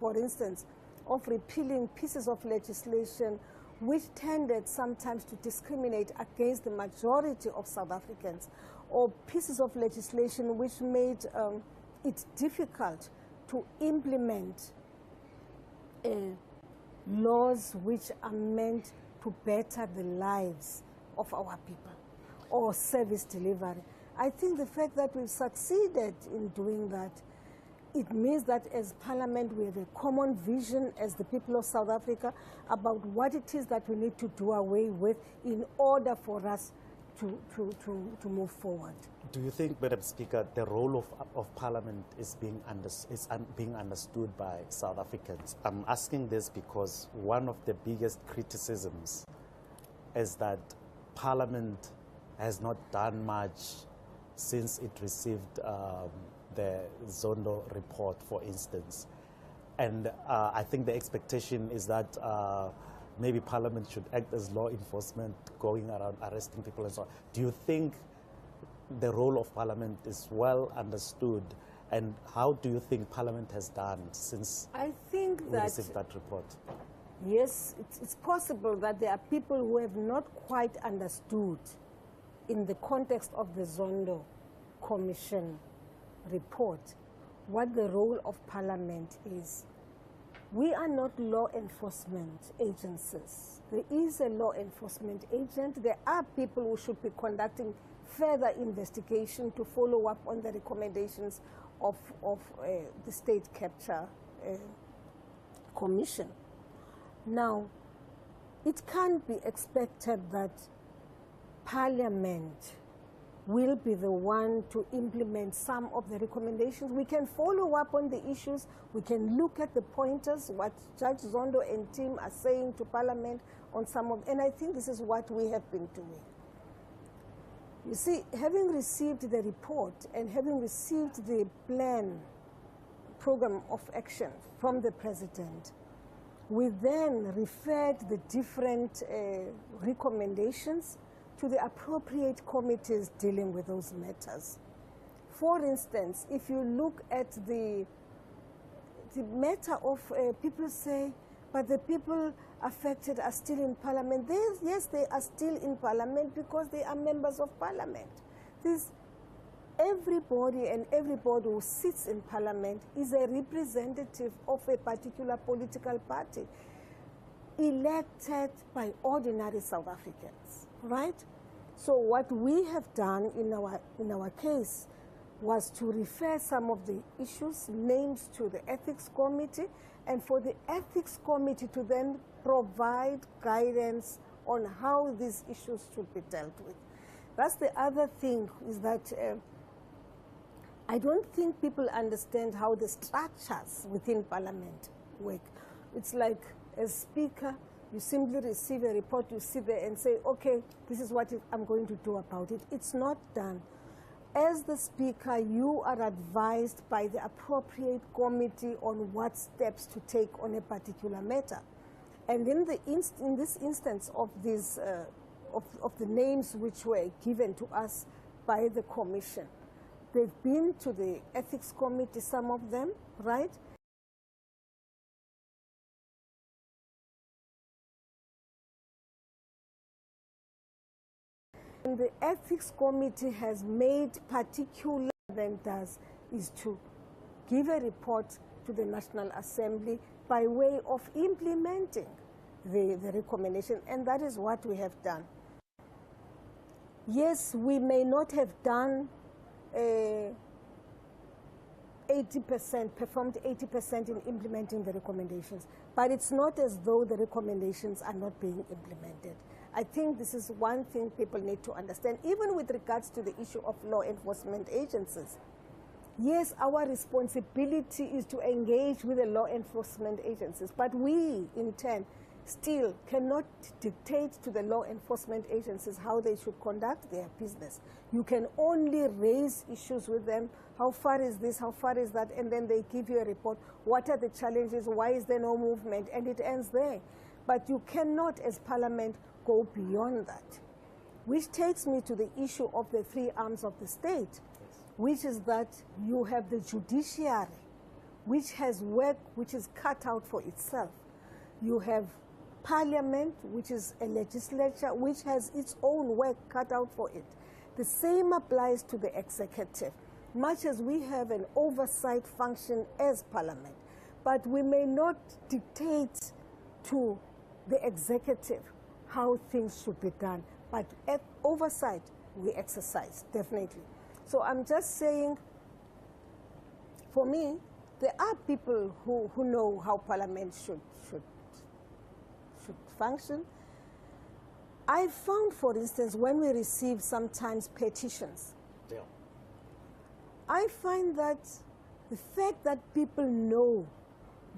for instance, of repealing pieces of legislation which tended sometimes to discriminate against the majority of South Africans, or pieces of legislation which made it difficult to implement laws which are meant to better the lives of our people, or service delivery. I think the fact that we've succeeded in doing that, it means that as Parliament we have a common vision as the people of South Africa about what it is that we need to do away with in order for us to move forward. Do you think, Madam Speaker, the role of Parliament is being understood by South Africans? I'm asking this because one of the biggest criticisms is that Parliament has not done much since it received the SoNA report, for instance. And I think the expectation is that maybe Parliament should act as law enforcement, going around arresting people and so on. Do you think the role of Parliament is well understood, and how do you think Parliament has done since we received that report? Yes, it's possible that there are people who have not quite understood in the context of the SoNA Commission report what the role of Parliament is. We are not law enforcement agencies. There is a law enforcement agent. There are people who should be conducting further investigation to follow up on the recommendations of the State Capture Commission. Now, it can't be expected that Parliament will be the one to implement some of the recommendations. We can follow up on the issues. We can look at the pointers, what Judge Zondo and team are saying to Parliament on some of, and I think this is what we have been doing. You see, having received the report and having received the program of action from the President, we then referred the different recommendations to the appropriate committees dealing with those matters. For instance, if you look at the matter of people say, but the people affected are still in Parliament. Yes, they are still in Parliament because they are members of Parliament. Everybody and everybody who sits in Parliament is a representative of a particular political party, elected by ordinary South Africans, right? So what we have done in our case was to refer some of the issues, names, to the Ethics Committee, and for the Ethics Committee to then provide guidance on how these issues should be dealt with. That's the other thing, is that I don't think people understand how the structures within Parliament work. It's like, as Speaker, you simply receive a report, you sit there and say, okay, this is what I'm going to do about it. It's not done. As the Speaker, you are advised by the appropriate committee on what steps to take on a particular matter. And in this instance of these of the names which were given to us by the Commission, they've been to the Ethics Committee, some of them, right? And the Ethics Committee has made particular does is to give a report to the National Assembly by way of implementing the recommendation, and that is what we have done. Yes, we may not have done 80%, performed 80% in implementing the recommendations, but it's not as though the recommendations are not being implemented. I think this is one thing people need to understand, even with regards to the issue of law enforcement agencies. Yes, our responsibility is to engage with the law enforcement agencies, but we, in turn, still cannot dictate to the law enforcement agencies how they should conduct their business. You can only raise issues with them. How far is this? How far is that? And then they give you a report. What are the challenges? Why is there no movement? And it ends there. But you cannot, as Parliament, go beyond that. Which takes me to the issue of the three arms of the state, which is that you have the judiciary, which has work which is cut out for itself. You have Parliament, which is a legislature, which has its own work cut out for it. The same applies to the executive, much as we have an oversight function as Parliament. But we may not dictate to the executive how things should be done. But at oversight, we exercise, definitely. So I'm just saying, for me, there are people who know how Parliament should function. I found, for instance, when we receive sometimes petitions, Yeah. I find that the fact that people know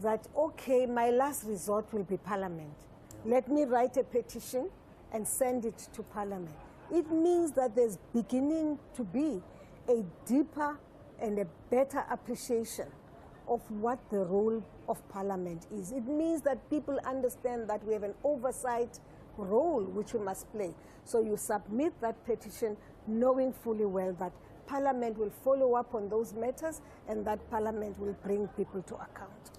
that, okay, my last resort will be Parliament. Let me write a petition and send it to Parliament. It means that there's beginning to be a deeper and a better appreciation of what the role of Parliament is. It means that people understand that we have an oversight role which we must play. So you submit that petition knowing fully well that Parliament will follow up on those matters and that Parliament will bring people to account.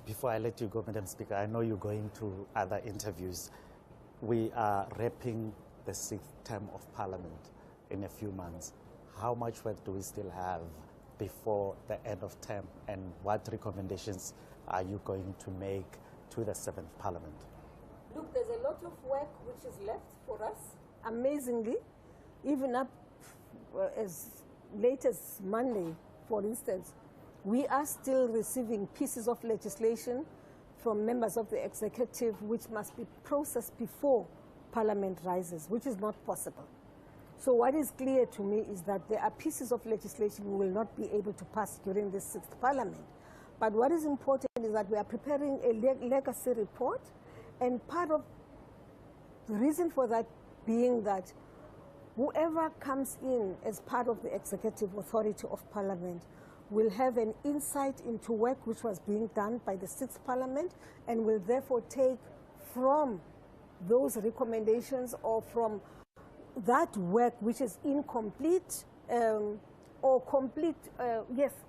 Before I let you go, Madam Speaker, I know you're going to other interviews. We are wrapping the 6th term of Parliament in a few months. How much work do we still have before the end of term, and what recommendations are you going to make to the 7th Parliament? Look, there's a lot of work which is left for us. Amazingly, even up as late as Monday, for instance, we are still receiving pieces of legislation from members of the executive which must be processed before Parliament rises, which is not possible. So what is clear to me is that there are pieces of legislation we will not be able to pass during this 6th Parliament. But what is important is that we are preparing a legacy report, and part of the reason for that being that whoever comes in as part of the executive authority of Parliament will have an insight into work which was being done by the 6th Parliament and will therefore take from those recommendations or from that work which is incomplete or complete,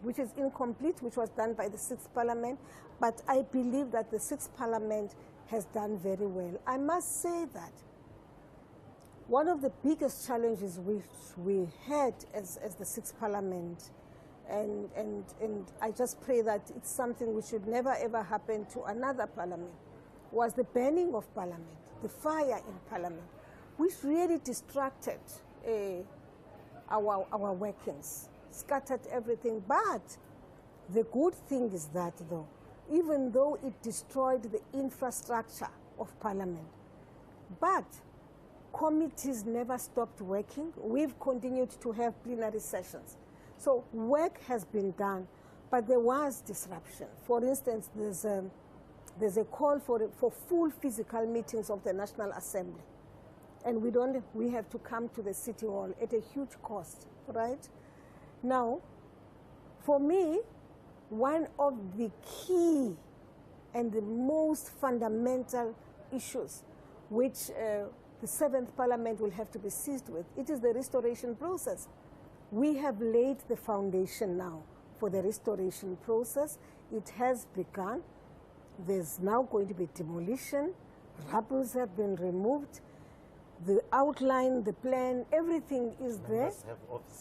which is incomplete, which was done by the 6th Parliament. But I believe that the 6th Parliament has done very well. I must say that one of the biggest challenges which we had as the 6th Parliament, and I just pray that it's something which should never ever happen to another Parliament, was the burning of Parliament, the fire in Parliament, which really distracted our workings, scattered everything. But the good thing is that, though, even though it destroyed the infrastructure of Parliament, but committees never stopped working. We've continued to have plenary sessions. So work has been done, but there was disruption. For instance, there's a call for full physical meetings of the National Assembly. And we have to come to the City Hall at a huge cost, right? Now, for me, one of the key and the most fundamental issues which the 7th Parliament will have to be seized with, it is the restoration process. We have laid the foundation now for the restoration process. It has begun. There's now going to be demolition. Rubbles have been removed. The outline, the plan, everything is there.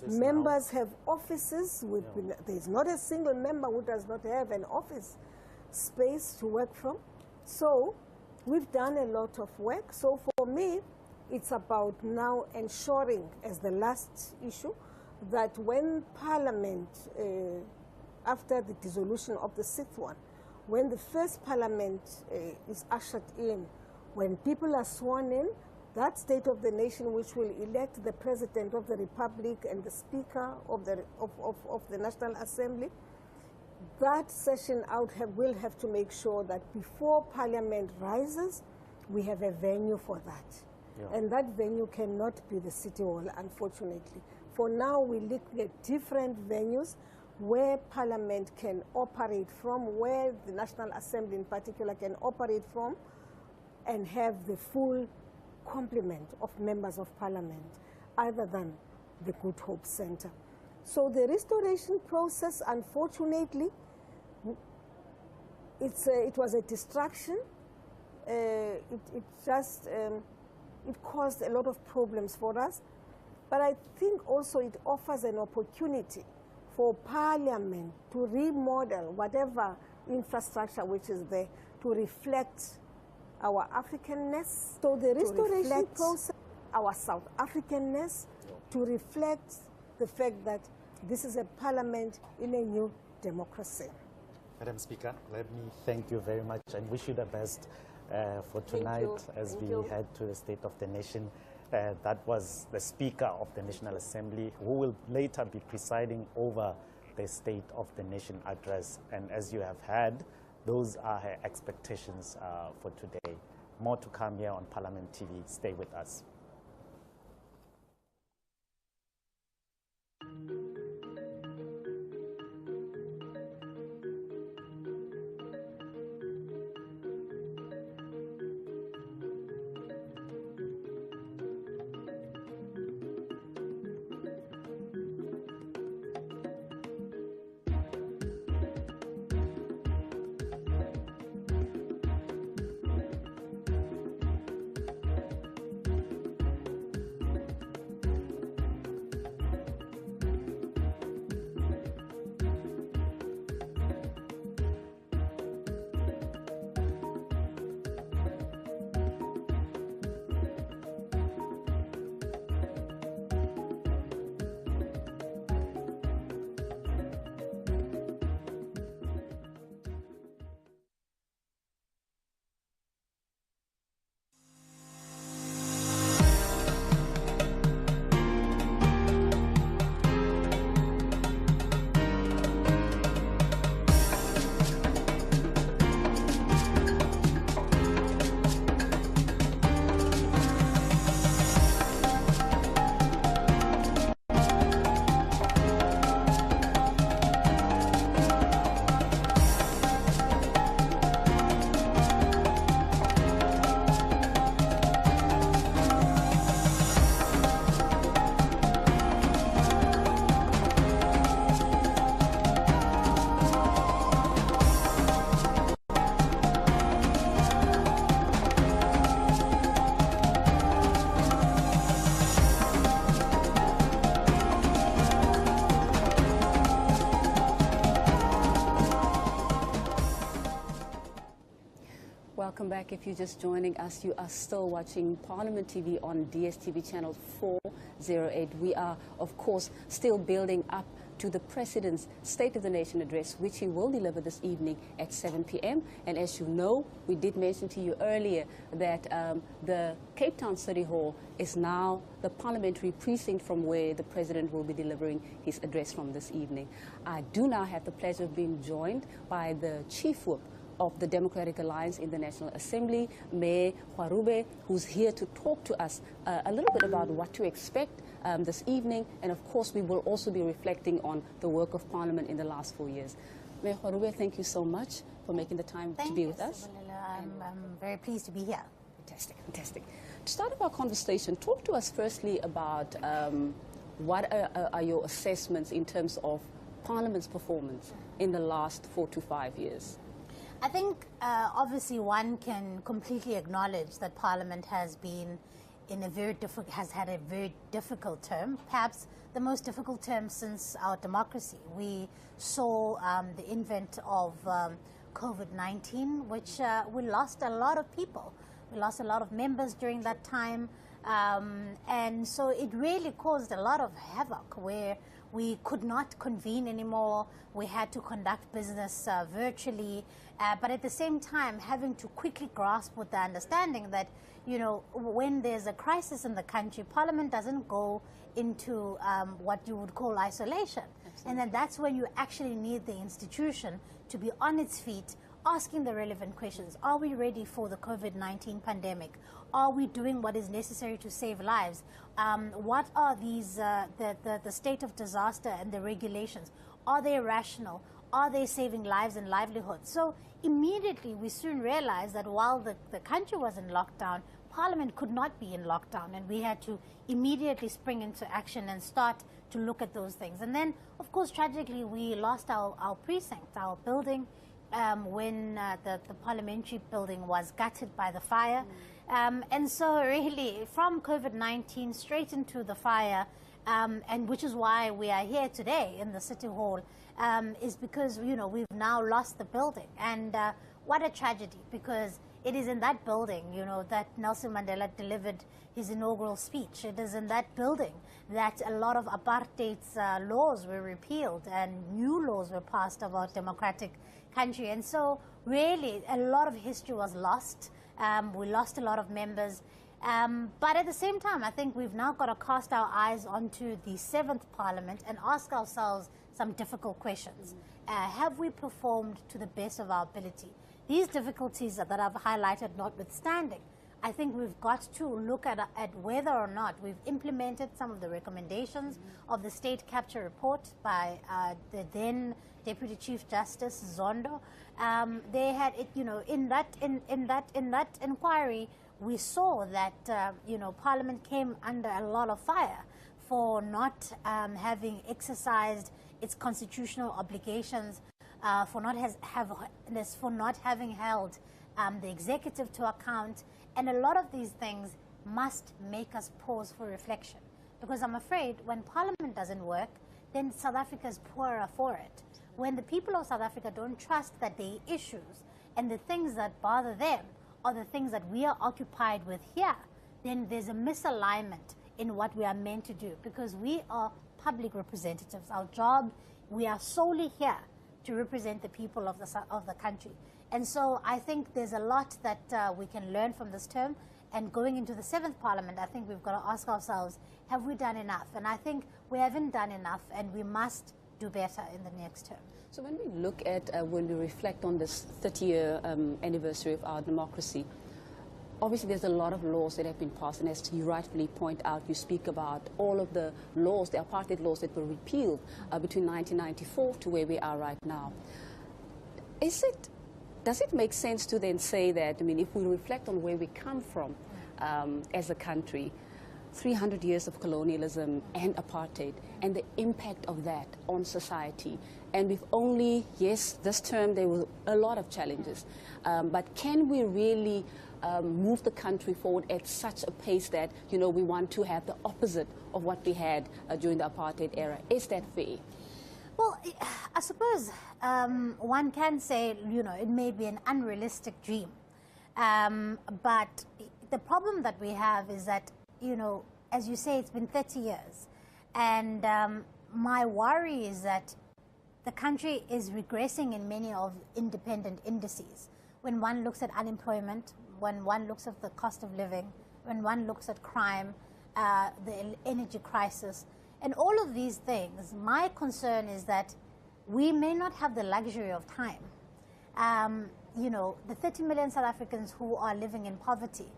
Members have offices. There's not a single member who does not have an office space to work from. So we've done a lot of work. So for me, it's about now ensuring, as the last issue, that when Parliament, after the dissolution of the 6th one, when the first Parliament is ushered in, when people are sworn in, that State of the Nation which will elect the President of the Republic and the Speaker of the National Assembly, that session out will have to make sure that before Parliament rises, we have a venue for that. Yeah. And that venue cannot be the City Hall, unfortunately. For now, we're looking at different venues where Parliament can operate from, where the National Assembly in particular can operate from, and have the full complement of members of Parliament, other than the Good Hope Center. So the restoration process, unfortunately, it was a distraction. It caused a lot of problems for us. But I think also it offers an opportunity for Parliament to remodel whatever infrastructure which is there to reflect our Africanness. So the restoration process, our South Africanness, to reflect the fact that this is a parliament in a new democracy. Madam Speaker, let me thank you very much and wish you the best for tonight as we head to the State of the Nation. That was the Speaker of the National Assembly, who will later be presiding over the State of the Nation address. And as you have heard, those are her expectations for today. More to come here on Parliament TV. Stay with us. Welcome back. If you're just joining us, you are still watching Parliament TV on DSTV channel 408. We are, of course, still building up to the President's State of the Nation address, which he will deliver this evening at 7 p.m. And as you know, we did mention to you earlier that the Cape Town City Hall is now the parliamentary precinct from where the President will be delivering his address from this evening. I do now have the pleasure of being joined by the Chief Whip of the Democratic Alliance in the National Assembly, Mayor Kgarube, who's here to talk to us a little bit about what to expect this evening. And of course, we will also be reflecting on the work of Parliament in the last 4 years. Mayor Kgarube, thank you so much for making the time to be with us. I'm very pleased to be here. Fantastic, fantastic. To start off our conversation, talk to us firstly about what are your assessments in terms of Parliament's performance in the last 4 to 5 years? I think obviously one can completely acknowledge that Parliament has been in a has had a very difficult term, perhaps the most difficult term since our democracy. We saw the invent of COVID-19, which we lost a lot of people. We lost a lot of members during that time, and so it really caused a lot of havoc where we could not convene anymore. We had to conduct business virtually, but at the same time having to quickly grasp with the understanding that, you know, when there's a crisis in the country, Parliament doesn't go into what you would call isolation. Absolutely. And then that's when you actually need the institution to be on its feet, asking the relevant questions. Are we ready for the COVID-19 pandemic? Are we doing what is necessary to save lives? What are these, the state of disaster and the regulations? Are they rational? Are they saving lives and livelihoods? So immediately we soon realized that while the country was in lockdown, Parliament could not be in lockdown, and we had to immediately spring into action and start to look at those things. And then, of course, tragically, we lost our precinct, our building. when the parliamentary building was gutted by the fire. And so really, from COVID-19 straight into the fire, and which is why we are here today in the City Hall, is because, you know, we've now lost the building. And what a tragedy, because it is in that building, you know, that Nelson Mandela delivered his inaugural speech. It is in that building that a lot of apartheid's laws were repealed and new laws were passed of our democratic country. And so really a lot of history was lost. We lost a lot of members. But at the same time, I think we've now got to cast our eyes onto the 7th Parliament and ask ourselves some difficult questions. Have we performed to the best of our ability? These difficulties that I've highlighted notwithstanding, I think we've got to look at whether or not we've implemented some of the recommendations of the State Capture Report by the then Deputy Chief Justice Zondo. They had it, you know, in that inquiry, we saw that you know, Parliament came under a lot of fire for not having exercised its constitutional obligations, for not having held the executive to account. And a lot of these things must make us pause for reflection, because I'm afraid when Parliament doesn't work, then South Africa is poorer for it. When the people of South Africa don't trust that the issues and the things that bother them are the things that we are occupied with here, then there's a misalignment in what we are meant to do, because we are public representatives. Our job, we are solely here to represent the people of the country. And so I think there's a lot that we can learn from this term. And going into the 7th Parliament, I think we've got to ask ourselves, have we done enough? And I think we haven't done enough, and we must do better in the next term. So when we look at, when we reflect on this 30-year anniversary of our democracy, obviously there's a lot of laws that have been passed, and as you rightfully point out, you speak about all of the laws, the apartheid laws that were repealed between 1994 to where we are right now. Does it make sense to then say that, I mean, if we reflect on where we come from as a country, 300 years of colonialism and apartheid, and the impact of that on society, and we've only, yes, this term there were a lot of challenges, but can we really move the country forward at such a pace that, you know, we want to have the opposite of what we had during the apartheid era? Is that fair? Well, I suppose one can say, you know, it may be an unrealistic dream. But the problem that we have is that, you know, as you say, it's been 30 years. And my worry is that the country is regressing in many of independent indices. When one looks at unemployment, when one looks at the cost of living, when one looks at crime, the energy crisis, and all of these things, my concern is that we may not have the luxury of time. You know, the 30 million South Africans who are living in poverty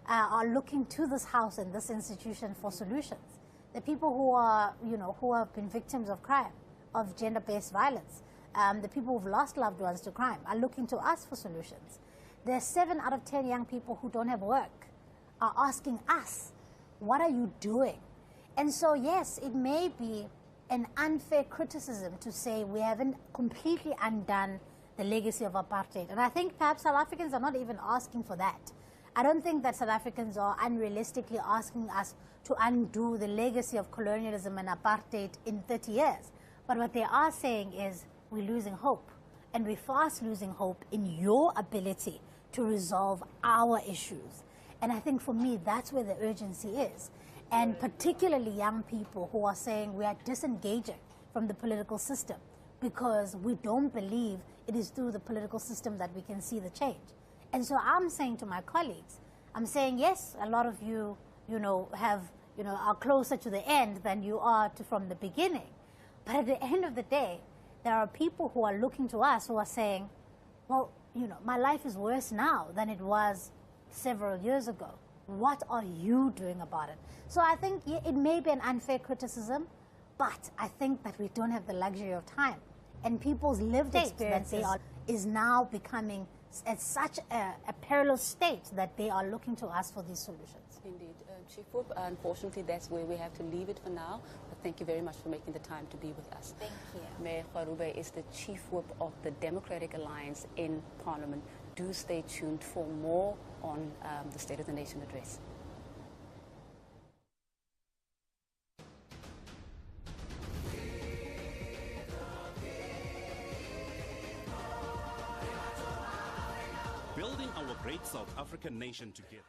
are looking to this house and this institution for solutions. The people who are, you know, who have been victims of crime, of gender-based violence, the people who've lost loved ones to crime are looking to us for solutions. There's 7 out of 10 young people who don't have work are asking us, what are you doing? And so, yes, it may be an unfair criticism to say we haven't completely undone the legacy of apartheid. And I think perhaps South Africans are not even asking for that. I don't think that South Africans are unrealistically asking us to undo the legacy of colonialism and apartheid in 30 years. But what they are saying is we're losing hope. And we're fast losing hope in your ability to resolve our issues. And I think for me, that's where the urgency is. And particularly young people who are saying we are disengaging from the political system because we don't believe it is through the political system that we can see the change. And so I'm saying to my colleagues, I'm saying, yes, a lot of you, you know, are closer to the end than you are from the beginning. But at the end of the day, there are people who are looking to us who are saying, well, you know, my life is worse now than it was several years ago. What are you doing about it? So I think it may be an unfair criticism, but I think that we don't have the luxury of time. And people's lived experiences is now becoming at such a perilous state that they are looking to us for these solutions. Indeed. Chief Whip, unfortunately, that's where we have to leave it for now. But thank you very much for making the time to be with us. Thank you. Mayor Kwarube is the Chief Whip of the Democratic Alliance in Parliament. Do stay tuned for more on the State of the Nation address. Building our great South African nation together.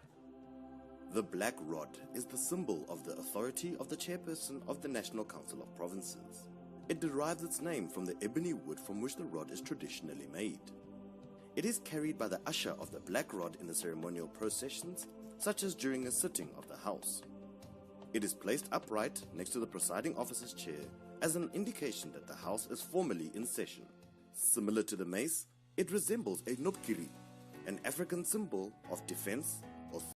The black rod is the symbol of the authority of the chairperson of the National Council of Provinces. It derives its name from the ebony wood from which the rod is traditionally made. It is carried by the usher of the black rod in the ceremonial processions, such as during a sitting of the House. It is placed upright next to the presiding officer's chair as an indication that the House is formally in session. Similar to the mace, it resembles a nopkiri, an African symbol of defense, authority.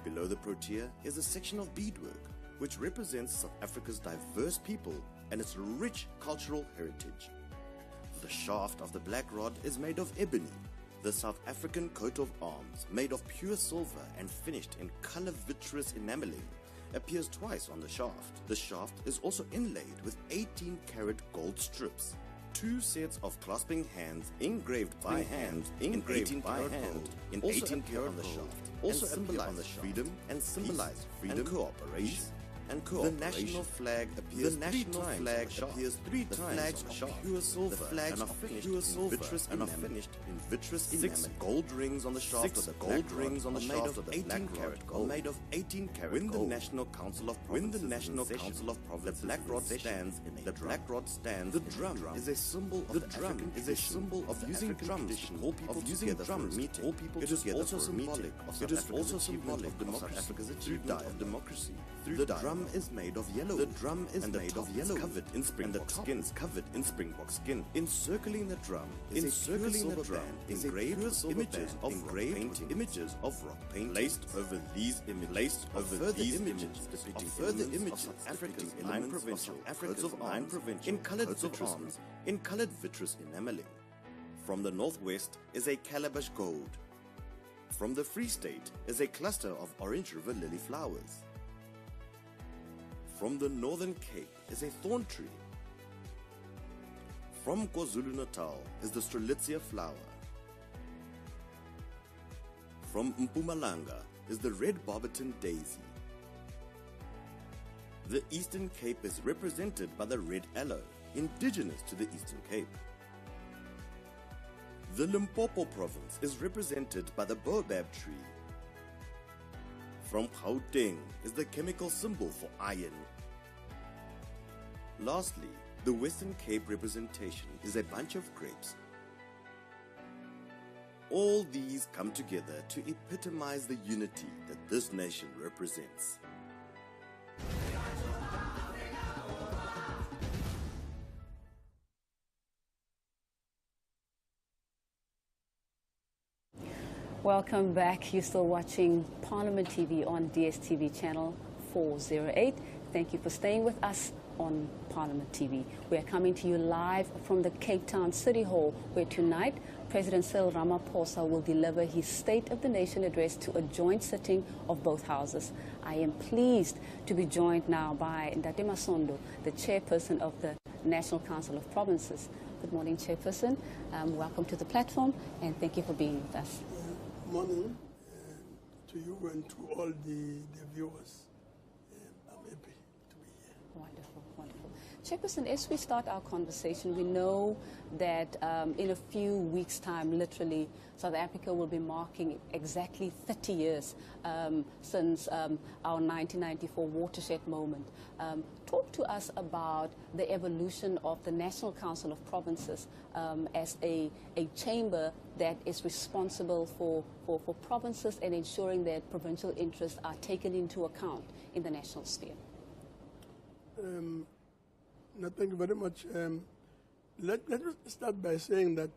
Below the protea is a section of beadwork, which represents South Africa's diverse people and its rich cultural heritage. The shaft of the black rod is made of ebony, the South African coat of arms, made of pure silver and finished in color vitreous enameling, appears twice on the shaft. The shaft is also inlaid with 18-karat gold strips. 2 sets of clasping hands engraved by hand in 18-karat gold, in 18-karat on the shaft, also symbolize freedom and symbolize freedom and cooperation. The national flag appears 3 times on the shaft. Pure silver. The flags are finished in vitreous and are finished in vitreous enamel. 6 gold rings on the shaft of the gold rings on the shaft of the 18-karat gold, made of 18-karat gold. When the National Council of Provinces, the black rod stands in the black rod stands. The drum is a symbol of the African tradition of using drums to call people together for a meeting. It is also symbolic of South Africa's achievement of democracy. The drum is made of yellow. The drum is made of yellow, covered in springbok skin. Covered in springbok skin. Encircling the drum is engraved images of rock painting. Placed over these images, depicting further images of Africa's 9 provincial coats of arms in colored vitreous enameling. From the northwest is a calabash gold. From the Free State is a cluster of Orange River lily flowers. From the Northern Cape is a thorn tree. From KwaZulu-Natal is the Strelitzia flower. From Mpumalanga is the red Barberton daisy. The Eastern Cape is represented by the red aloe, indigenous to the Eastern Cape. The Limpopo province is represented by the baobab tree. From Gauteng is the chemical symbol for iron. Lastly, the Western Cape representation is a bunch of grapes. All these come together to epitomize the unity that this nation represents. Welcome back. You're still watching Parliament TV on DSTV channel 408. Thank you for staying with us on Parliament TV. We are coming to you live from the Cape Town City Hall, where tonight President Cyril Ramaphosa will deliver his State of the Nation address to a joint sitting of both houses. I am pleased to be joined now by Ndate Masondo, the chairperson of the National Council of Provinces. Good morning, Chairperson. Welcome to the platform, and thank you for being with us. Morning to you and to all the viewers. I'm happy to be here. Wonderful, wonderful. Chairperson, as we start our conversation, we know that in a few weeks' time, literally, South Africa will be marking exactly 30 years since our 1994 watershed moment. Talk to us about the evolution of the National Council of Provinces as a chamber that is responsible for provinces and ensuring that provincial interests are taken into account in the national sphere. No, thank you very much. Let me start by saying that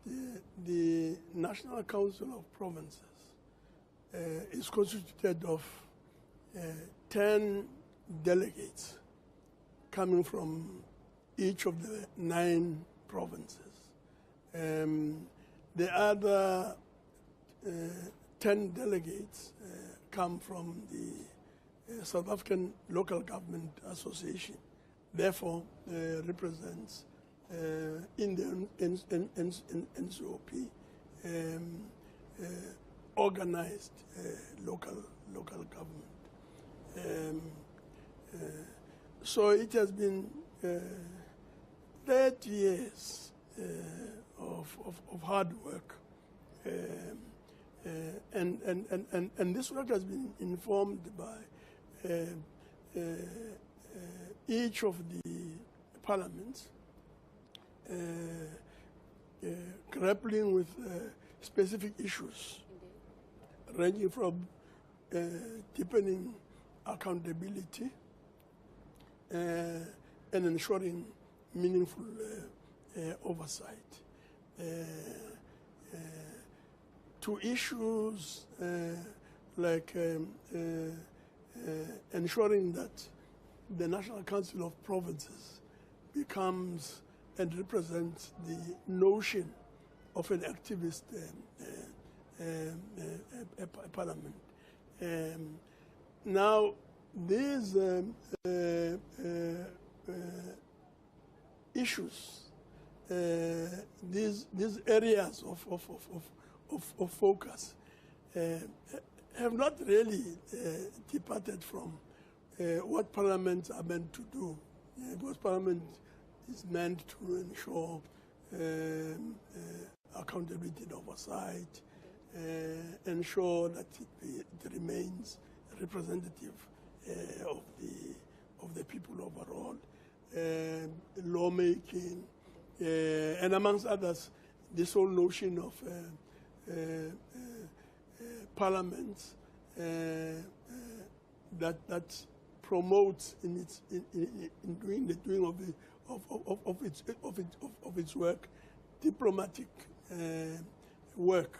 the National Council of Provinces is constituted of 10 delegates coming from each of the 9 provinces. The other 10 delegates come from the South African Local Government Association, therefore represents in the NCOP organized local government. So it has been 30 years of hard work, and this work has been informed by each of the parliaments grappling with specific issues, ranging from deepening accountability and ensuring meaningful oversight, to issues like ensuring that the National Council of Provinces becomes and represents the notion of an activist parliament. Now, these issues, these areas of focus have not really departed from what parliaments are meant to do, because parliament is meant to ensure accountability and oversight, ensure that it remains representative of the people overall, lawmaking, and amongst others, this whole notion of parliaments that promotes in doing the doing of its work, diplomatic work,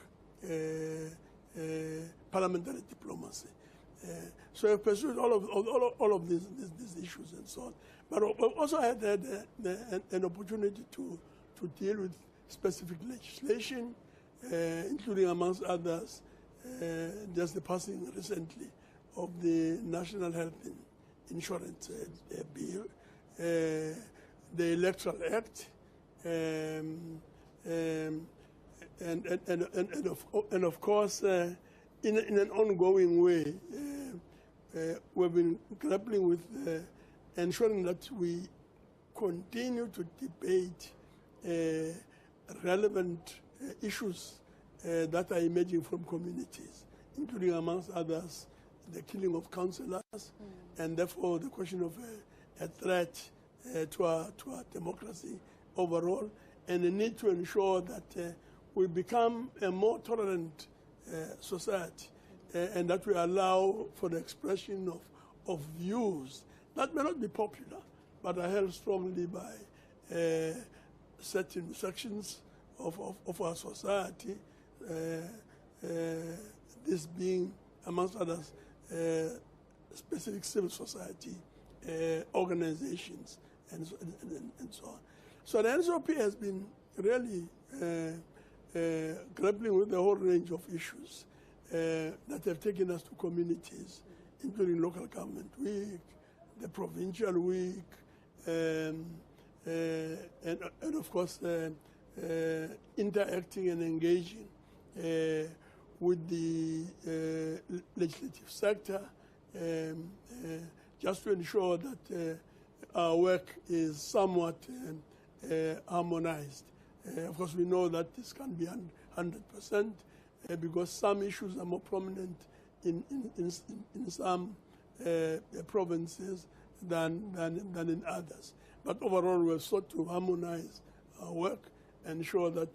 parliamentary diplomacy. So I pursued all of these issues and so on. But I also had an opportunity to deal with specific legislation, including, amongst others, just the passing recently of the National Health Insurance Bill, the Electoral Act, and of course, in an ongoing way, we've been grappling with ensuring that we continue to debate relevant issues that are emerging from communities, including, amongst others, the killing of councillors, and therefore the question of a threat to our democracy overall, and the need to ensure that we become a more tolerant society, and that we allow for the expression of views that may not be popular, but are held strongly by certain sections of our society, this being, amongst others, specific civil society organizations and so on. So the NCOP has been really grappling with a whole range of issues that have taken us to communities, including local government week, the provincial week, and of course interacting and engaging with the legislative sector, just to ensure that our work is somewhat harmonized. Of course, we know that this can't be 100% because some issues are more prominent in some provinces than in others. But overall, we've sought to harmonize our work and ensure that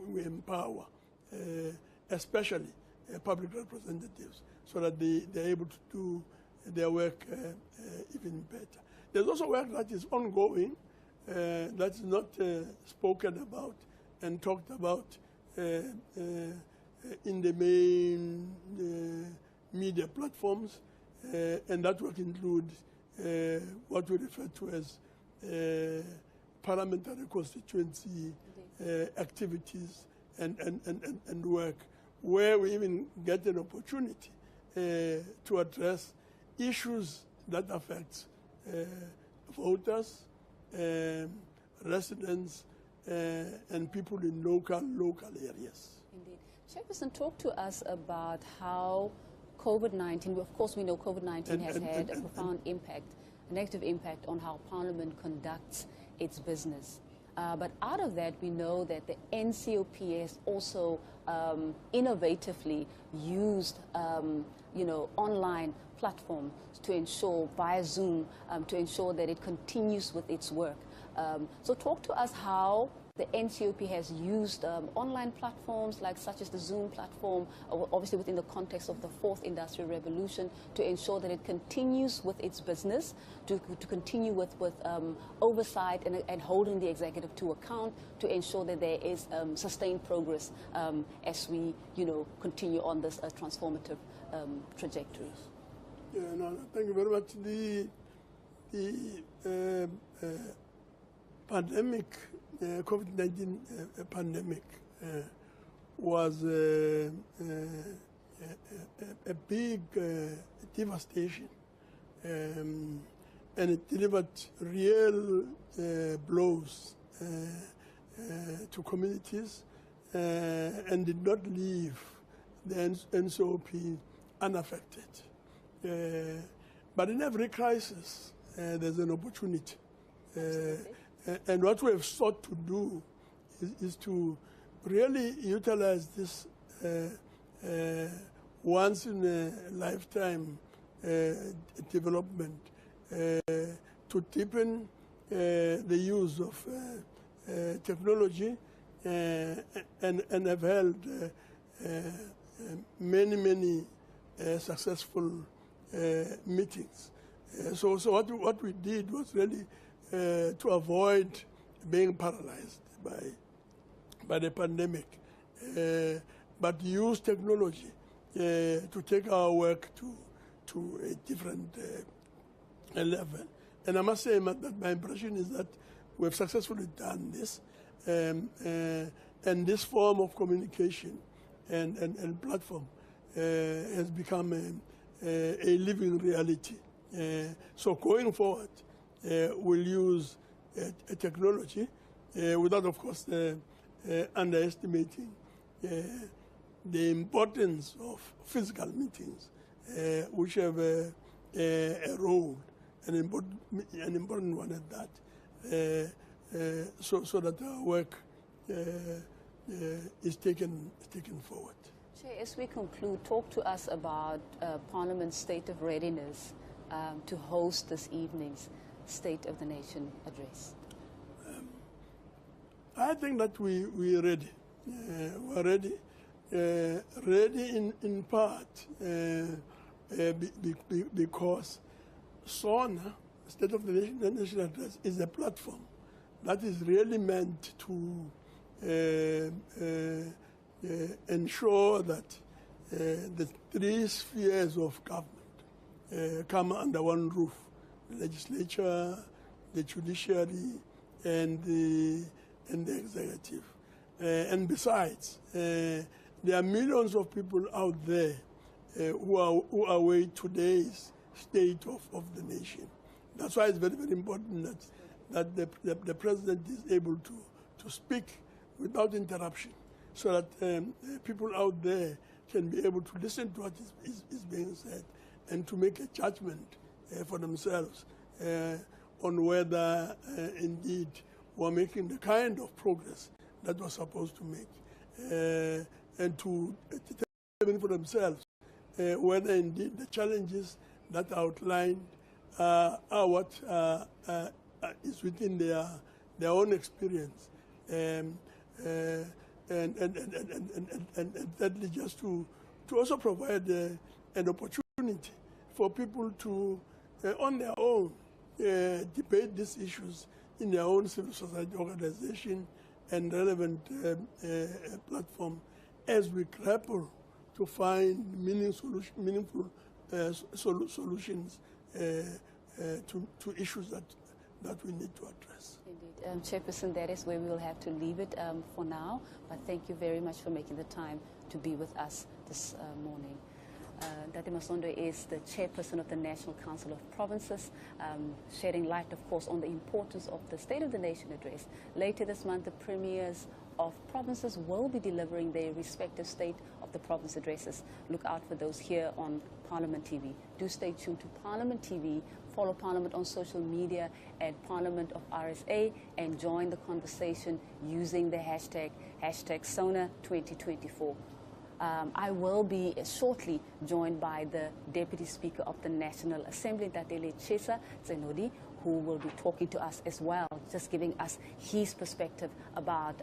we empower, especially public representatives, so that they're able to do their work even better. There's also work that is ongoing, that is not spoken about and talked about in the main media platforms, and that work includes what we refer to as parliamentary constituency activities and work, where we even get an opportunity to address issues that affect voters, residents, and people in local areas. Indeed. Chairperson, talk to us about how COVID-19, of course we know COVID-19 has had a profound impact, a negative impact on how Parliament conducts its business. But out of that, we know that the NCOP has also innovatively used, online platforms to ensure, via Zoom, to ensure that it continues with its work. So talk to us how the NCOP has used online platforms such as the Zoom platform, obviously within the context of the fourth industrial revolution, to ensure that it continues with its business, to continue with oversight and holding the executive to account, to ensure that there is sustained progress as we continue on this transformative trajectory. Yeah, no, thank you very much. The pandemic, COVID-19 pandemic, was a big devastation, and it delivered real blows to communities and did not leave the NCOP unaffected. But in every crisis, there's an opportunity. And what we have sought to do is to really utilize this once-in-a-lifetime development to deepen the use of technology and have held many successful meetings. So what we did was really to avoid being paralyzed by the pandemic, but use technology to take our work to a different level. And I must say that my impression is that we have successfully done this, and this form of communication and platform has become a living reality. So going forward, we'll use technology without, of course, underestimating the importance of physical meetings, which have a role, an important one at that, so that our work is taken forward. Chair, as we conclude, talk to us about Parliament's state of readiness to host this evening's State of the Nation address. I think that we're ready. We're ready. Ready in part because SoNA, State of the Nation address, is a platform that is really meant to ensure that the three spheres of government come under one roof: the legislature, the judiciary, and the executive. And besides, there are millions of people out there who are aware today's state of the nation. That's why it's very, very important that the president is able to speak without interruption, so that people out there can be able to listen to what is being said and to make a judgment for themselves on whether indeed we're making the kind of progress that we're supposed to make, and to determine for themselves whether indeed the challenges that are outlined are what is within their own experience, and thirdly, just to also provide an opportunity for people to, on their own, debate these issues in their own civil society organization and relevant platform as we grapple to find meaningful solutions to issues that we need to address. Indeed. Chairperson, that is where we will have to leave it for now, but thank you very much for making the time to be with us this morning. Dr. Masondo is the chairperson of the National Council of Provinces, shedding light, of course, on the importance of the State of the Nation address. Later this month, the premiers of provinces will be delivering their respective State of the Province addresses. Look out for those here on Parliament TV. Do stay tuned to Parliament TV. Follow Parliament on social media at Parliament of RSA and join the conversation using the hashtag SoNA 2024. I will be shortly joined by the Deputy Speaker of the National Assembly, Tatele Chesa Zenodi, who will be talking to us as well, just giving us his perspective about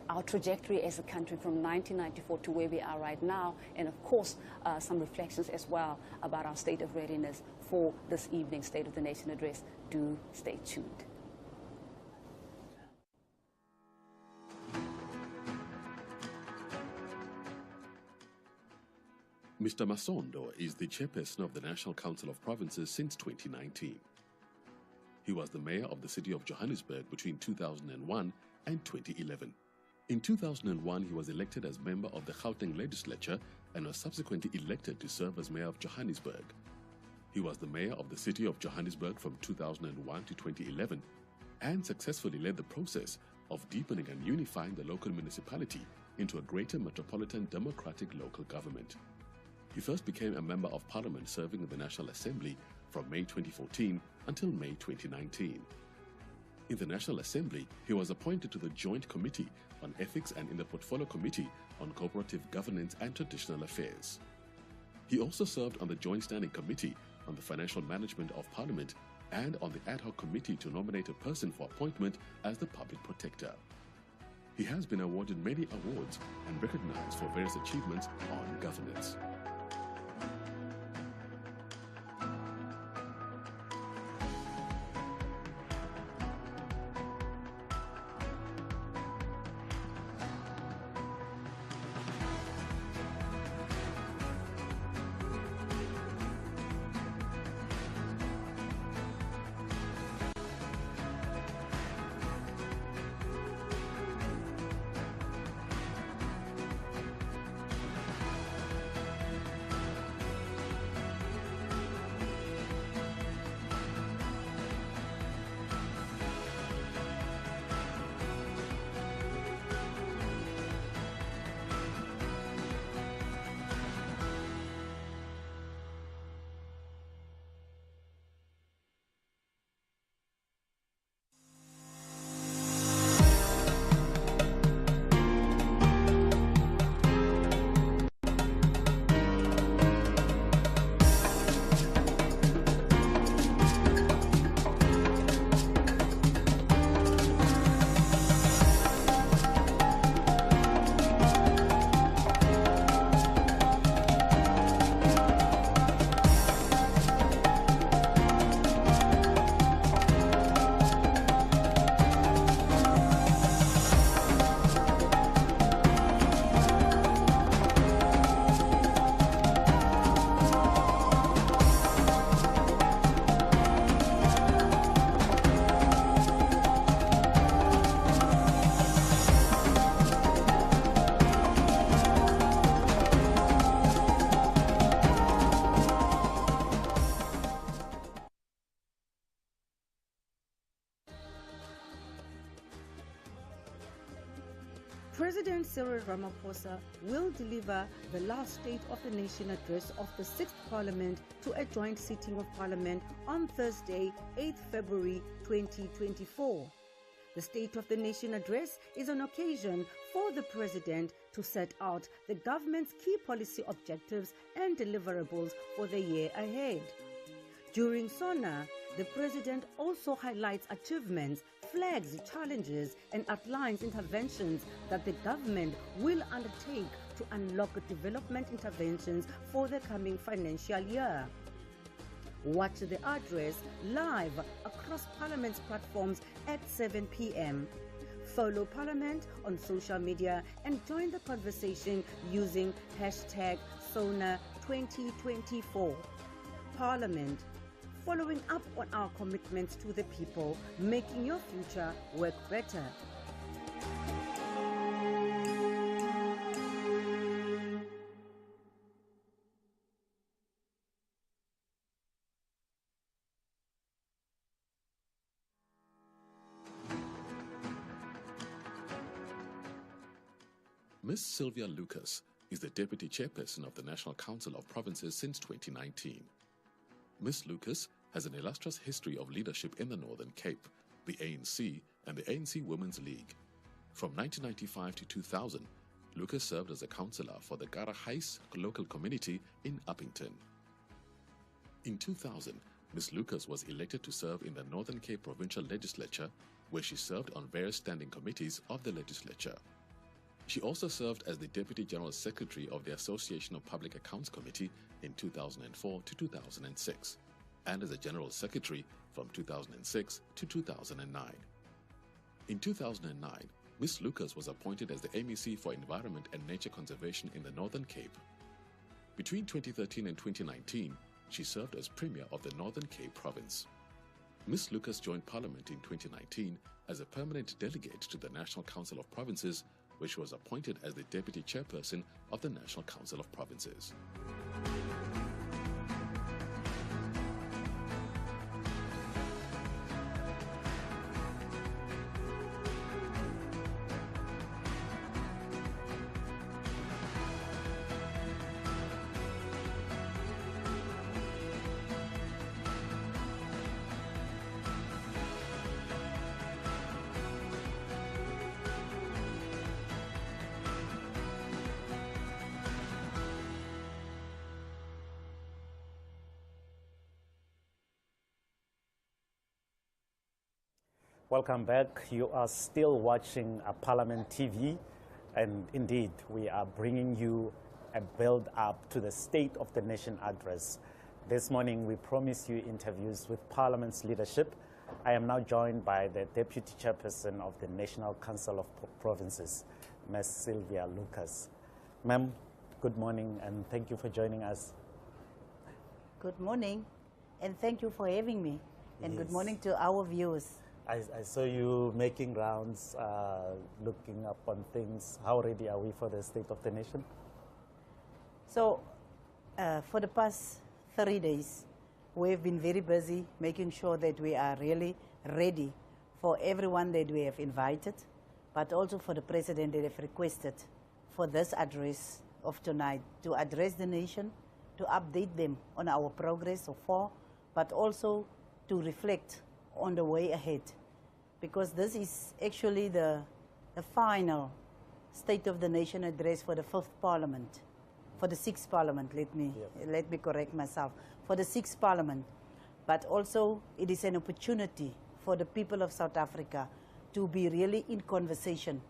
our trajectory as a country from 1994 to where we are right now, and of course some reflections as well about our state of readiness for this evening's State of the Nation address. Do stay tuned. Mr. Masondo is the chairperson of the National Council of Provinces since 2019. He was the mayor of the city of Johannesburg between 2001 and 2011. In 2001, he was elected as member of the Gauteng legislature and was subsequently elected to serve as mayor of Johannesburg. He was the mayor of the city of Johannesburg from 2001 to 2011 and successfully led the process of deepening and unifying the local municipality into a greater metropolitan democratic local government. He first became a member of parliament serving in the National Assembly from May 2014 until May 2019. In the National Assembly, he was appointed to the Joint Committee on Ethics and in the Portfolio Committee on Cooperative Governance and Traditional Affairs. He also served on the Joint Standing Committee on the Financial Management of Parliament and on the Ad Hoc Committee to nominate a person for appointment as the Public Protector. He has been awarded many awards and recognized for various achievements on governance. President Cyril Ramaphosa will deliver the last State of the Nation address of the 6th Parliament to a joint sitting of Parliament on Thursday, 8th February 2024. The State of the Nation address is an occasion for the President to set out the government's key policy objectives and deliverables for the year ahead. During SoNA, the President also highlights achievements, flags challenges, and outlines interventions that the government will undertake to unlock development interventions for the coming financial year. Watch the address live across Parliament's platforms at 7 p.m. Follow Parliament on social media and join the conversation using hashtag SoNA 2024. Parliament, following up on our commitments to the people, making your future work better. Ms. Sylvia Lucas is the Deputy Chairperson of the National Council of Provinces since 2019. Ms. Lucas has an illustrious history of leadership in the Northern Cape, the ANC, and the ANC Women's League. From 1995 to 2000, Lucas served as a councillor for the Garahais local community in Uppington. In 2000, Ms. Lucas was elected to serve in the Northern Cape Provincial Legislature, where she served on various standing committees of the legislature. She also served as the Deputy General Secretary of the Association of Public Accounts Committee in 2004 to 2006, and as a General Secretary from 2006 to 2009. In 2009, Ms. Lucas was appointed as the MEC for Environment and Nature Conservation in the Northern Cape. Between 2013 and 2019, she served as Premier of the Northern Cape Province. Ms. Lucas joined Parliament in 2019 as a permanent delegate to the National Council of Provinces, where she was appointed as the Deputy Chairperson of the National Council of Provinces. Welcome back. You are still watching Parliament TV, and indeed we are bringing you a build-up to the State of the Nation address. This morning we promised you interviews with Parliament's leadership. I am now joined by the Deputy Chairperson of the National Council of Provinces, Ms. Sylvia Lucas. Ma'am, good morning and thank you for joining us. Good morning and thank you for having me, and Yes. Good morning to our viewers. I saw you making rounds, looking up on things. How ready are we for the State of the Nation? So, for the past 30 days, we've been very busy making sure that we are really ready for everyone that we have invited, but also for the President that have requested for this address of tonight to address the nation, to update them on our progress so far, but also to reflect on the way ahead, because this is actually the final State of the Nation address for the 5th Parliament, for the 6th Parliament, let me correct myself, for the 6th Parliament. But also it is an opportunity for the people of South Africa to be really in conversation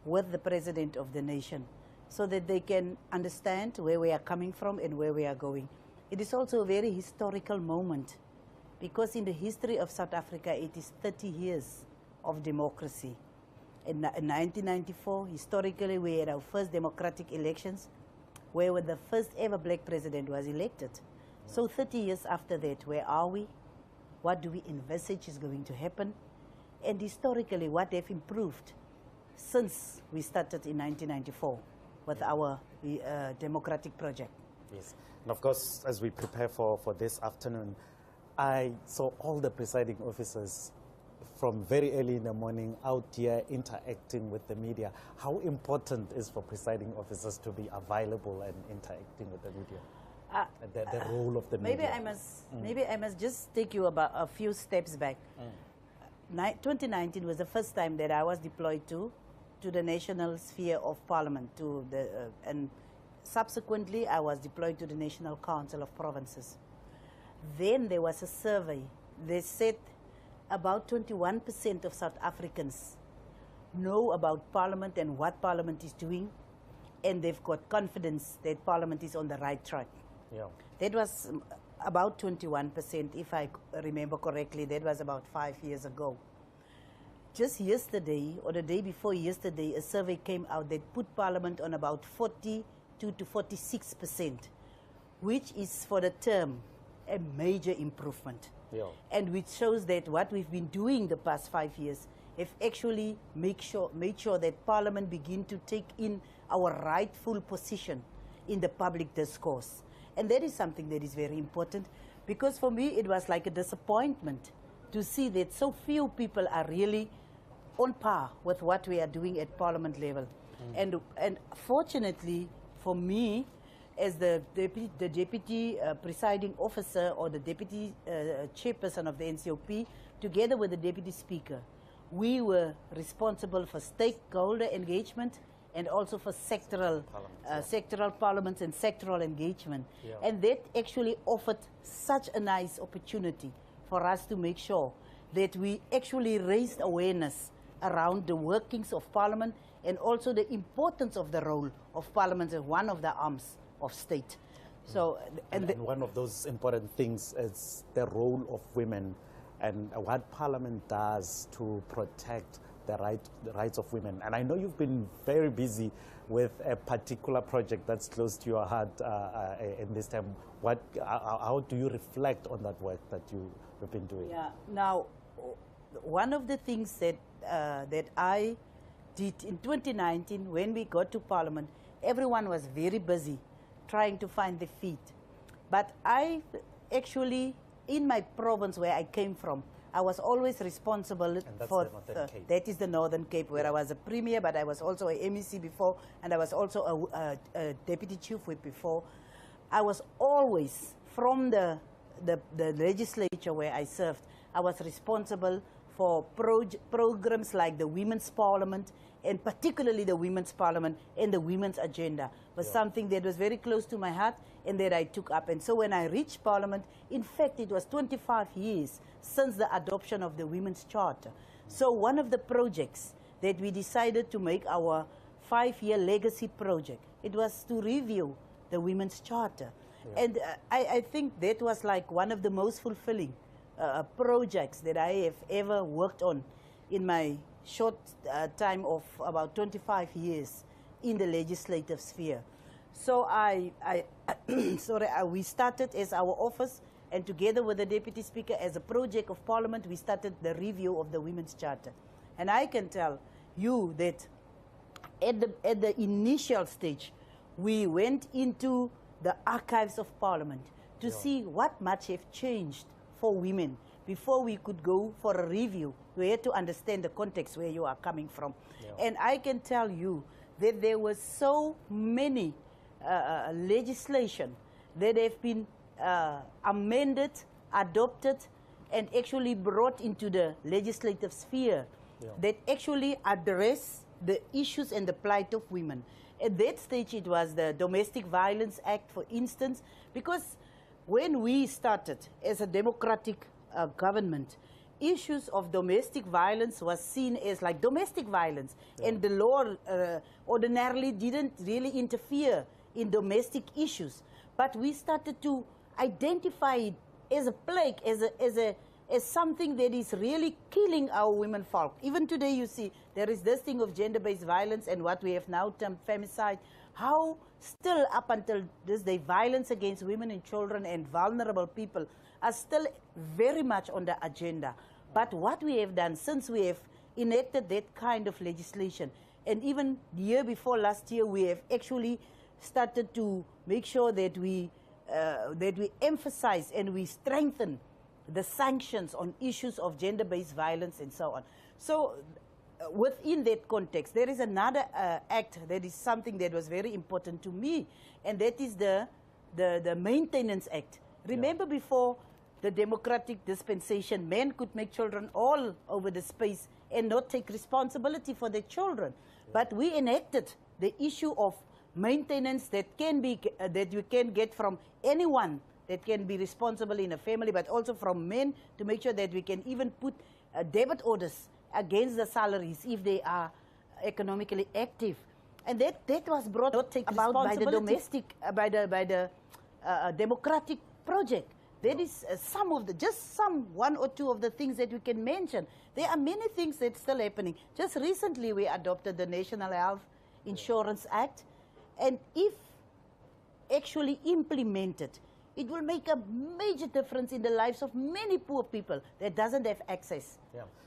with the President of the nation so that they can understand where we are coming from and where we are going. It is also a very historical moment, because in the history of South Africa, it is 30 years of democracy. In 1994, historically, we had our first democratic elections, where the first ever black president was elected. So 30 years after that, where are we? What do we envisage is going to happen? And historically, what have improved since we started in 1994 with our democratic project? Yes. And of course, as we prepare for this afternoon, I saw all the presiding officers from very early in the morning out here interacting with the media. How important is for presiding officers to be available and interacting with the media? The role of the media. Maybe I must just take you about a few steps back. 2019 was the first time that I was deployed to the national sphere of Parliament, and subsequently I was deployed to the National Council of Provinces. Then there was a survey. They said about 21% of South Africans know about Parliament and what Parliament is doing, and they've got confidence that Parliament is on the right track. Yeah. That was about 21%, if I remember correctly. That was about 5 years ago. Just yesterday, or the day before yesterday, a survey came out that put Parliament on about 42 to 46%, which is for the term a major improvement. Yeah. And which shows that what we've been doing the past 5 years have actually made sure that Parliament begin to take in our rightful position in the public discourse. And that is something that is very important, because for me it was like a disappointment to see that so few people are really on par with what we are doing at Parliament level. And fortunately for me, as the deputy presiding officer, or the deputy chairperson of the NCOP, together with the deputy speaker, we were responsible for stakeholder engagement and also for sectoral parliaments and sectoral engagement. Yeah. And that actually offered such a nice opportunity for us to make sure that we actually raised awareness around the workings of Parliament, and also the importance of the role of Parliament as one of the arms of state. So, and one of those important things is the role of women and what Parliament does to protect the rights of women. And I know you've been very busy with a particular project that's close to your heart in this time. How do you reflect on that work that you've been doing? Yeah. Now, one of the things that that I did in 2019, when we got to Parliament, everyone was very busy trying to find their feet. But I actually, in my province where I came from, I was always responsible for that is the Northern Cape, where I was a premier, but I was also a MEC before, and I was also a deputy chief whip before. I was always, from the legislature where I served, I was responsible for programs like the Women's Parliament, and particularly the Women's Parliament and the Women's Agenda was something that was very close to my heart and that I took up. And so when I reached Parliament, in fact, it was 25 years since the adoption of the Women's Charter. So one of the projects that we decided to make our 5-year legacy project, it was to review the Women's Charter. Yeah. And I think that was like one of the most fulfilling projects that I have ever worked on in my short time of about 25 years in the legislative sphere. So we started as our office, and together with the Deputy Speaker as a project of Parliament, we started the review of the Women's Charter. And I can tell you that at the initial stage, we went into the archives of Parliament to see what much have changed for women. Before we could go for a review, we had to understand the context where you are coming from. Yeah. And I can tell you that there was so many legislation that have been amended, adopted, and actually brought into the legislative sphere that actually address the issues and the plight of women. At that stage, it was the Domestic Violence Act, for instance, because when we started as a democratic government, issues of domestic violence was seen as like domestic violence, and the law ordinarily didn't really interfere in domestic issues. But we started to identify it as a plague, as something that is really killing our women folk. Even today, you see, there is this thing of gender-based violence and what we have now termed femicide. How still up until this day, violence against women and children and vulnerable people are still very much on the agenda. But what we have done since we have enacted that kind of legislation, and even the year before last year, we have actually started to make sure that we emphasize and we strengthen the sanctions on issues of gender-based violence and so on. So within that context, there is another act that is something that was very important to me, and that is the Maintenance Act. Remember, before the democratic dispensation, men could make children all over the space and not take responsibility for their children. But we enacted the issue of maintenance that you can get from anyone that can be responsible in a family, but also from men, to make sure that we can even put debit orders against the salaries if they are economically active. And that was brought about by the democratic project. That is some of the, just one or two of the things that we can mention. There are many things that's still happening. Just recently we adopted the National Health Insurance Act, and if actually implemented, it will make a major difference in the lives of many poor people that doesn't have access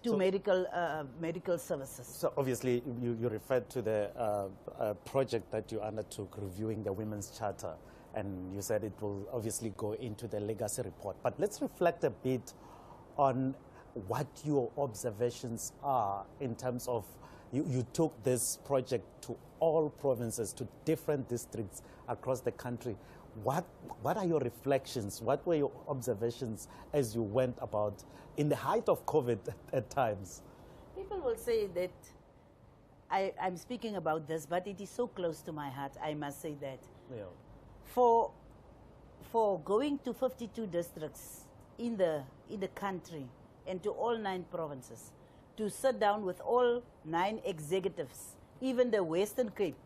to medical services. So obviously you referred to the project that you undertook reviewing the Women's Charter, and you said it will obviously go into the legacy report. But let's reflect a bit on what your observations are in terms of, you took this project to all provinces, to different districts across the country. What are your reflections? What were your observations as you went about in the height of COVID at times? People will say that I'm speaking about this, but it is so close to my heart, I must say that. Yeah. For going to 52 districts in the country and to all 9 provinces, to sit down with all 9 executives, even the Western Cape,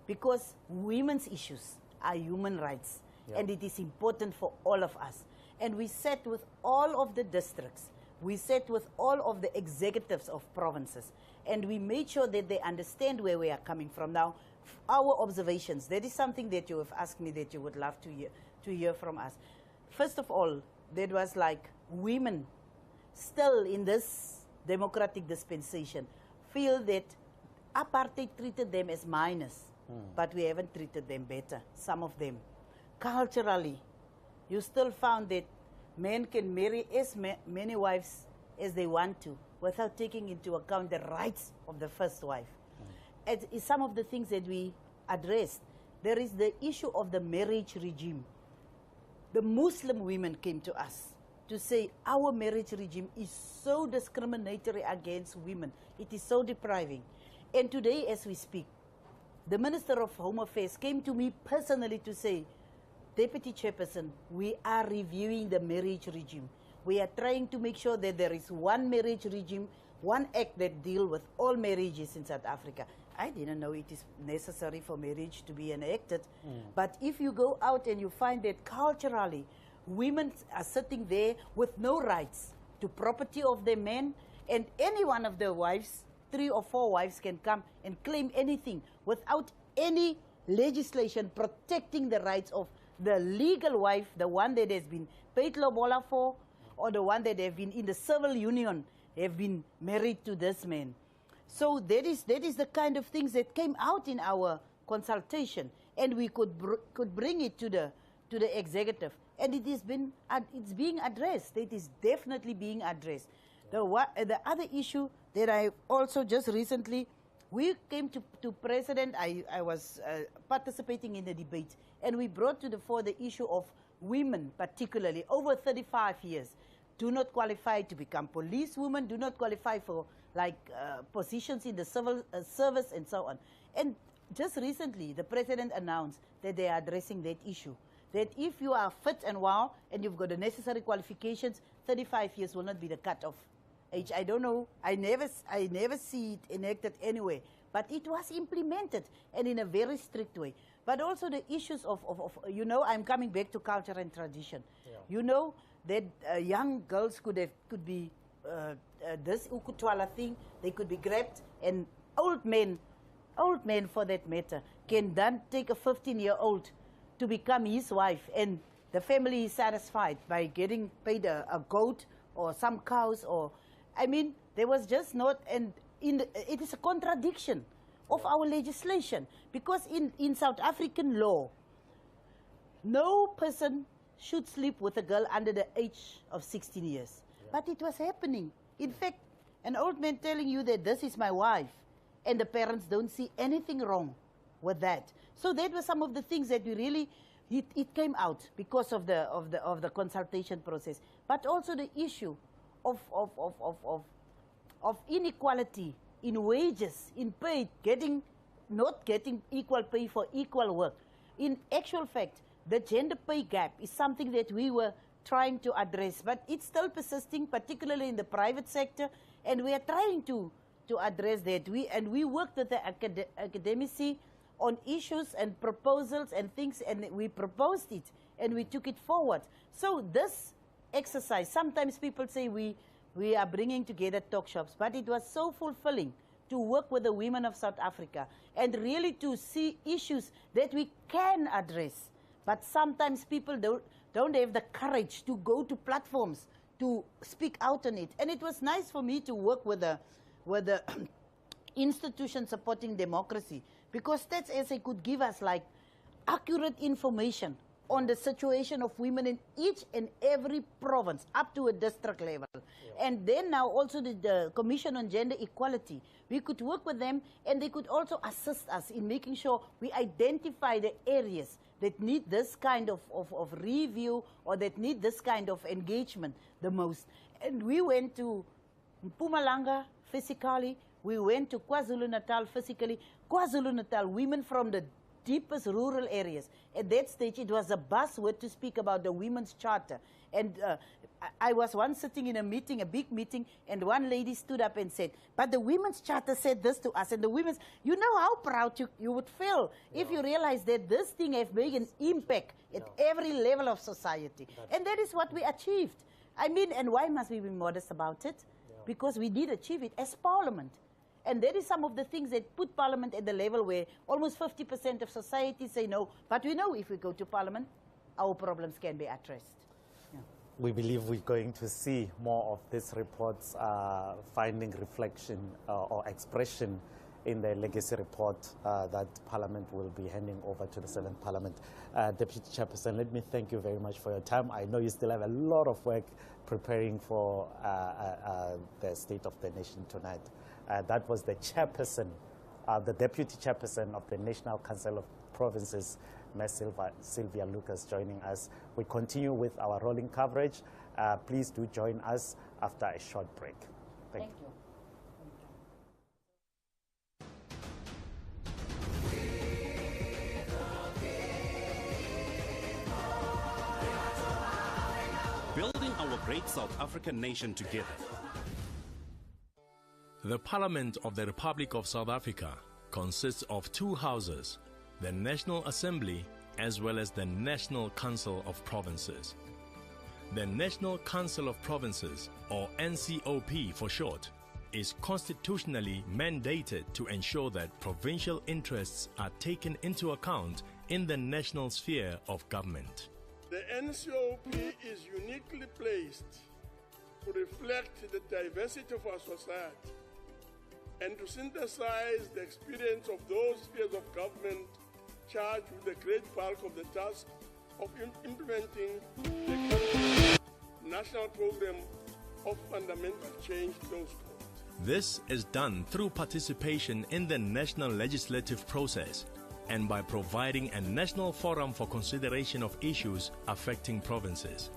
because women's issues are human rights, and it is important for all of us. And we sat with all of the districts, we sat with all of the executives of provinces, and we made sure that they understand where we are coming from. Now, our observations, that is something that you have asked me that you would love to hear from us. First of all, that was like women still in this democratic dispensation feel that apartheid treated them as minors, but we haven't treated them better, some of them. Culturally, you still found that men can marry as many wives as they want to without taking into account the rights of the first wife. It is some of the things that we addressed. There is the issue of the marriage regime. The Muslim women came to us to say our marriage regime is so discriminatory against women. It is so depriving. And today, as we speak, the Minister of Home Affairs came to me personally to say, Deputy Chairperson, we are reviewing the marriage regime. We are trying to make sure that there is one marriage regime, one act that deals with all marriages in South Africa. I didn't know it is necessary for marriage to be enacted. But if you go out and you find that culturally, women are sitting there with no rights to property of their men, and any one of their wives, 3 or 4 wives, can come and claim anything without any legislation protecting the rights of the legal wife, the one that has been paid lobola for, or the one that have been in the civil union, have been married to this man. So that is the kind of things that came out in our consultation, and we could bring it to the executive, and it's being addressed. It is definitely being addressed. The other issue that I also just recently, we came to President, I was participating in the debate, and we brought to the fore the issue of women, particularly over 35 years, do not qualify to become policewomen, do not qualify for positions in the civil service and so on. And just recently, the President announced that they are addressing that issue, that if you are fit and well and you've got the necessary qualifications, 35 years will not be the cutoff age. I don't know, I never see it enacted anywhere, but it was implemented, and in a very strict way. But also the issues of you know, I'm coming back to culture and tradition. Yeah. You know that young girls could be this ukutwala thing, they could be grabbed, and old men for that matter, can then take a 15-year-old to become his wife, and the family is satisfied by getting paid a goat or some cows, or, I mean, there was just not, and it is a contradiction of our legislation, because in South African law, no person should sleep with a girl under the age of 16 years. Yeah. But it was happening. In fact, an old man telling you that this is my wife, and the parents don't see anything wrong with that. So that were some of the things that we really, it came out because of the consultation process. But also the issue of inequality in wages, in pay, not getting equal pay for equal work. In actual fact, the gender pay gap is something that we were trying to address, but it's still persisting, particularly in the private sector, and we are trying to address that. We worked with the academici on issues and proposals and things, and we proposed it, and we took it forward. So this exercise. Sometimes people say we are bringing together talk shops, but it was so fulfilling to work with the women of South Africa and really to see issues that we can address. But sometimes people don't have the courage to go to platforms to speak out on it. And it was nice for me to work with the institution supporting democracy, because that SA could give us like accurate information on the situation of women in each and every province up to a district level. Yeah. And then now also the Commission on Gender Equality, we could work with them and they could also assist us in making sure we identify the areas that need this kind of review or that need this kind of engagement the most. And we went to Mpumalanga physically, we went to KwaZulu-Natal physically. KwaZulu-Natal, women from the deepest rural areas. At that stage, it was a buzzword to speak about the Women's Charter. And I was once sitting in a meeting, a big meeting, and one lady stood up and said, but the Women's Charter said this to us. And the women's, you know how proud you would feel if you realize that this thing has made an impact at every level of society. And that is what we achieved. I mean, and why must we be modest about it? Because we did achieve it as Parliament. And that is some of the things that put Parliament at the level where almost 50% of society say no. But we know if we go to Parliament, our problems can be addressed. Yeah. We believe we're going to see more of these reports finding reflection or expression in the legacy report that Parliament will be handing over to the 7th Parliament. Deputy Chairperson, let me thank you very much for your time. I know you still have a lot of work preparing for the State of the Nation tonight. That was the chairperson, the deputy chairperson of the National Council of Provinces, Ms. Sylvia Lucas, joining us. We continue with our rolling coverage. Please do join us after a short break. Thank you. Building our great South African nation together. The Parliament of the Republic of South Africa consists of two houses, the National Assembly as well as the National Council of Provinces. The National Council of Provinces, or NCOP for short, is constitutionally mandated to ensure that provincial interests are taken into account in the national sphere of government. The NCOP is uniquely placed to reflect the diversity of our society and to synthesize the experience of those spheres of government charged with the great bulk of the task of implementing the country's national program of fundamental change, close quote. This is done through participation in the national legislative process and by providing a national forum for consideration of issues affecting provinces.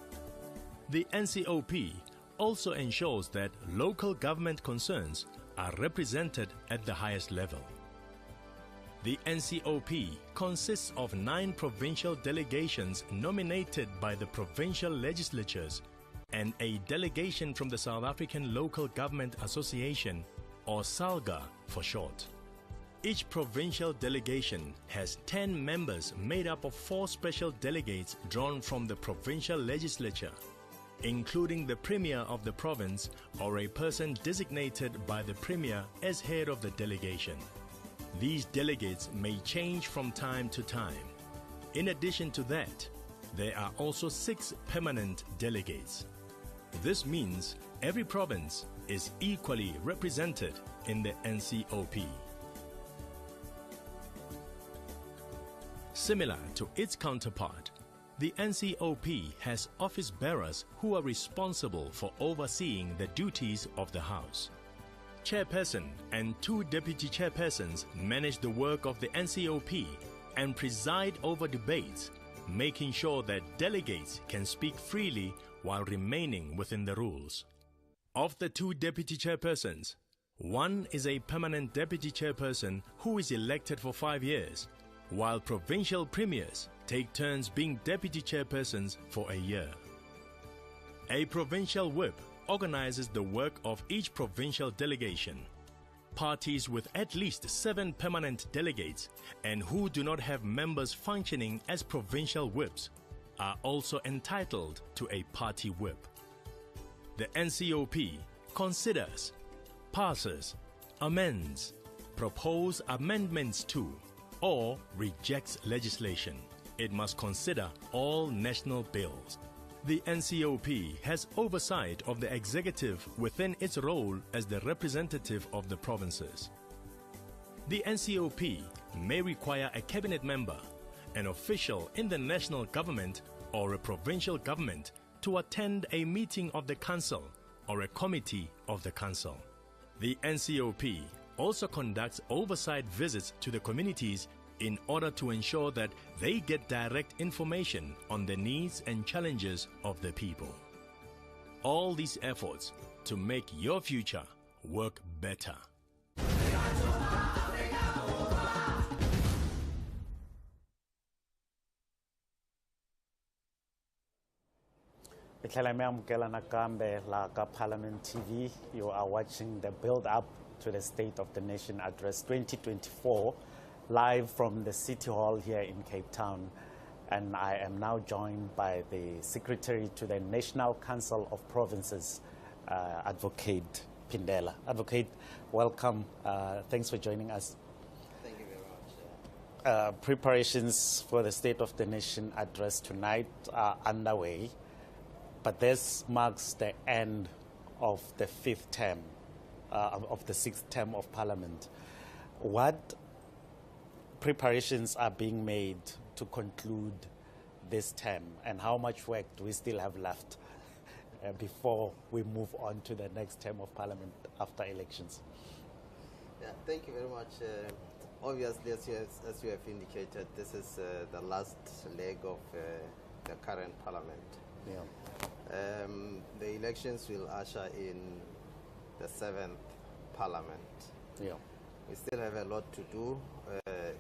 The NCOP also ensures that local government concerns are represented at the highest level. The NCOP consists of 9 provincial delegations nominated by the provincial legislatures and a delegation from the South African Local Government Association, or SALGA for short. Each provincial delegation has 10 members made up of 4 special delegates drawn from the provincial legislature, including the Premier of the province or a person designated by the Premier as head of the delegation. These delegates may change from time to time. In addition to that, there are also 6 permanent delegates. This means every province is equally represented in the NCOP. Similar to its counterpart, the NCOP has office bearers who are responsible for overseeing the duties of the House. Chairperson and 2 deputy chairpersons manage the work of the NCOP and preside over debates, making sure that delegates can speak freely while remaining within the rules. Of the 2 deputy chairpersons, one is a permanent deputy chairperson who is elected for 5 years, while provincial premiers take turns being deputy chairpersons for a year. A provincial whip organizes the work of each provincial delegation. Parties with at least 7 permanent delegates and who do not have members functioning as provincial whips are also entitled to a party whip. The NCOP considers, passes, amends, propose amendments to, or rejects legislation. It must consider all national bills. The NCOP has oversight of the executive within its role as the representative of the provinces. The NCOP may require a cabinet member, an official in the national government or a provincial government to attend a meeting of the council or a committee of the council. The NCOP also conducts oversight visits to the communities in order to ensure that they get direct information on the needs and challenges of the people. All these efforts to make your future work better. Parliament TV. You are watching the build-up to the State of the Nation Address 2024 live from the City Hall here in Cape Town. And I am now joined by the Secretary to the National Council of Provinces, Advocate Pindela. Advocate, welcome. Thanks for joining us. Thank you very much. Preparations for the State of the Nation Address tonight are underway, but this marks the end of the fifth term, of the sixth term of Parliament. What preparations are being made to conclude this term, and how much work do we still have left before we move on to the next term of Parliament after elections? Yeah, thank you very much. Obviously, as you have indicated, this is the last leg of the current Parliament. Yeah. The elections will usher in the seventh Parliament. Yeah. We still have a lot to do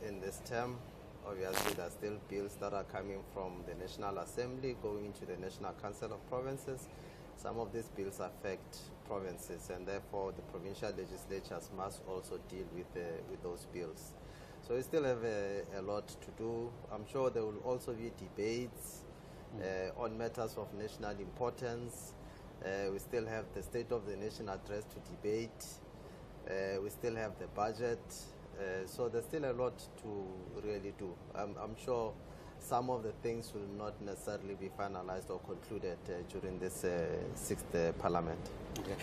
in this term. Obviously, there are still bills that are coming from the National Assembly going into the National Council of Provinces. Some of these bills affect provinces, and therefore the provincial legislatures must also deal with those bills. So we still have a lot to do. I'm sure there will also be debates on matters of national importance. We still have the State of the Nation Address to debate. We still have the budget. So there's still a lot to really do. I'm sure some of the things will not necessarily be finalized or concluded during this sixth Parliament. Okay.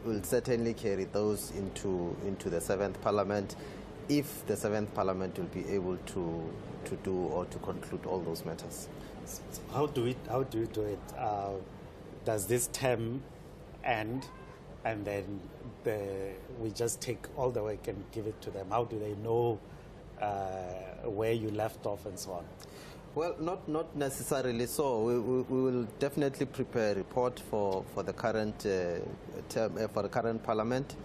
We'll certainly carry those into the seventh Parliament, if the seventh Parliament will be able to do or to conclude all those matters. So how do we do it? Does this term end, and then we just take all the work and give it to them? How do they know where you left off and so on? Well, not necessarily so. We will definitely prepare a report for the current term, for the current Parliament,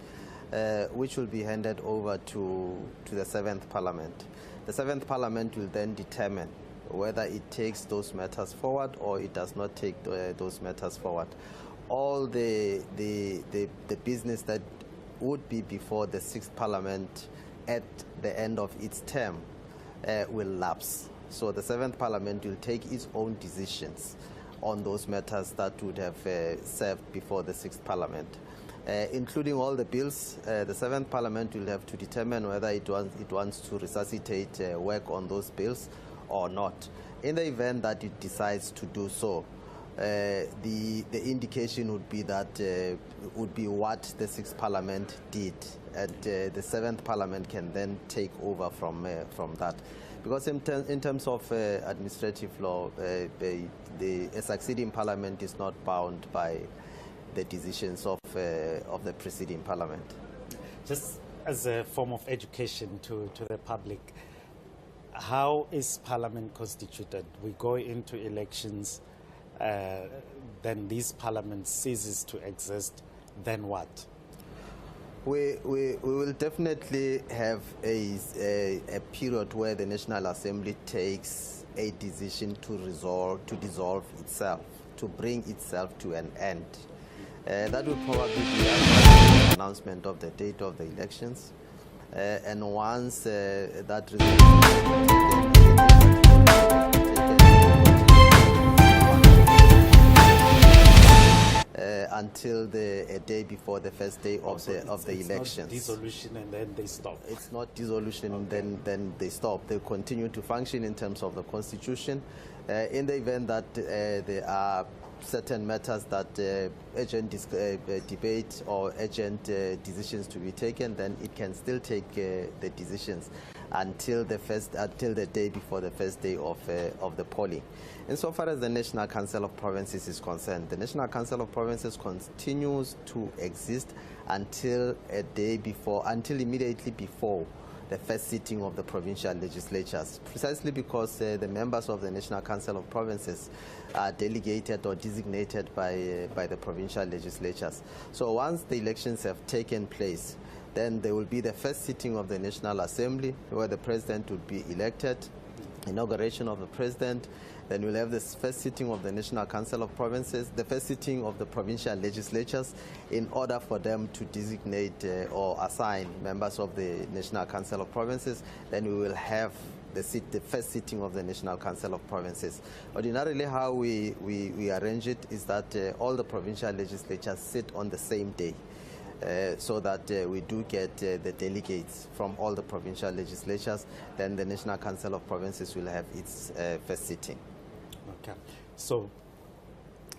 which will be handed over to the seventh Parliament. The seventh Parliament will then determine whether it takes those matters forward or it does not take those matters forward. All the business that would be before the sixth Parliament at the end of its term will lapse. So the seventh Parliament will take its own decisions on those matters that would have served before the sixth Parliament. Including all the bills, the seventh Parliament will have to determine whether it wants to resuscitate work on those bills or not. In the event that it decides to do so, the indication would be that would be what the sixth Parliament did, and the seventh Parliament can then take over from that. Because in terms of administrative law, a succeeding Parliament is not bound by the decisions of the preceding Parliament. Just as a form of education to the public, how is Parliament constituted? We go into elections, then this Parliament ceases to exist, then what? We will definitely have a period where the National Assembly takes a decision to dissolve itself, to bring itself to an end. That will probably be an announcement of the date of the elections. And once that resolution a day before the first day of the elections. Not dissolution and then they stop. It's not dissolution, okay. then they stop. They continue to function in terms of the constitution. In the event that there are certain matters that urgent debate or urgent decisions to be taken, then it can still take the decisions until the day before the first day of the polling. Insofar as the National Council of Provinces is concerned, the National Council of Provinces continues to exist until immediately before the first sitting of the provincial legislatures, precisely because the members of the National Council of Provinces are delegated or designated by the provincial legislatures. So once the elections have taken place, then there will be the first sitting of the National Assembly where the president will be elected, inauguration of the president. Then we'll have the first sitting of the National Council of Provinces, the first sitting of the provincial legislatures in order for them to designate or assign members of the National Council of Provinces. Then we will have the first sitting of the National Council of Provinces. Ordinarily, how we arrange it is that all the provincial legislatures sit on the same day. So that we do get the delegates from all the provincial legislatures. Then the National Council of Provinces will have its first sitting. Okay. So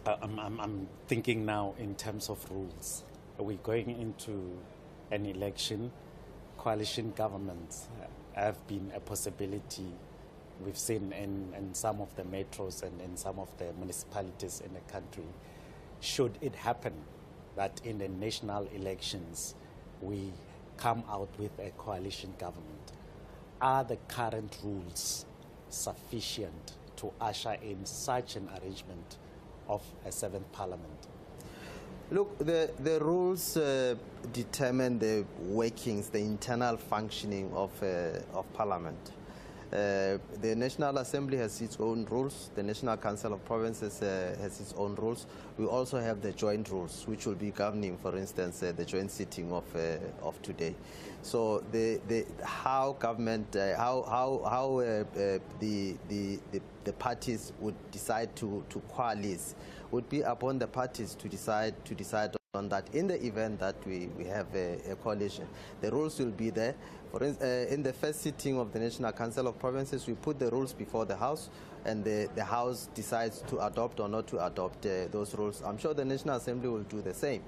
I'm thinking now in terms of rules. Are we going into an election? Coalition governments have been a possibility. We've seen in some of the metros and in some of the municipalities in the country. Should it happen that in the national elections we come out with a coalition government, are the current rules sufficient to usher in such an arrangement of a seventh parliament? Look, the rules determine the workings, the internal functioning of parliament. The National Assembly has its own rules. The National Council of Provinces has its own rules. We also have the joint rules, which will be governing, for instance, the joint sitting of today. So how government, the parties would decide to coalesce would be upon the parties to decide on that. In the event that we have a coalition, the rules will be there. For instance, in the first sitting of the National Council of Provinces, we put the rules before the House, and the House decides to adopt or not to adopt those rules. I'm sure the National Assembly will do the same.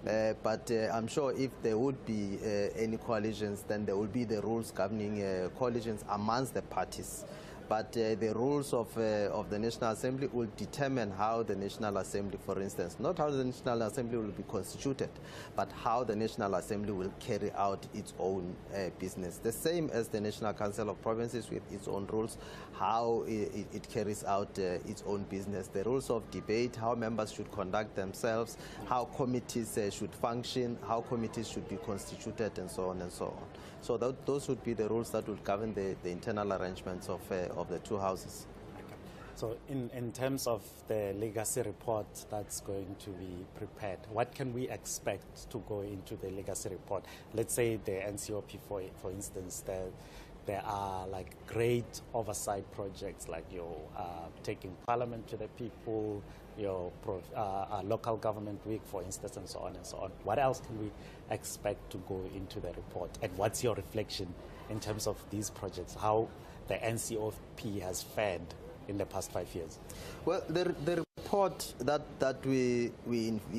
But I'm sure if there would be any coalitions, then there will be the rules governing coalitions amongst the parties. But the rules of the National Assembly will determine how the National Assembly, for instance, not how the National Assembly will be constituted, but how the National Assembly will carry out its own business. The same as the National Council of Provinces with its own rules, how it carries out its own business. The rules of debate, how members should conduct themselves, how committees should function, how committees should be constituted, and so on and so on. So those would be the rules that would govern the internal arrangements of the two houses. Okay. So in terms of the legacy report that's going to be prepared, what can we expect to go into the legacy report? Let's say the NCOP, for instance, there are like great oversight projects like your taking parliament to the people, your local government week, for instance, and so on and so on. What else can we expect to go into the report? And what's your reflection in terms of these projects, how the NCOP has fared in the past 5 years? Well, the report that we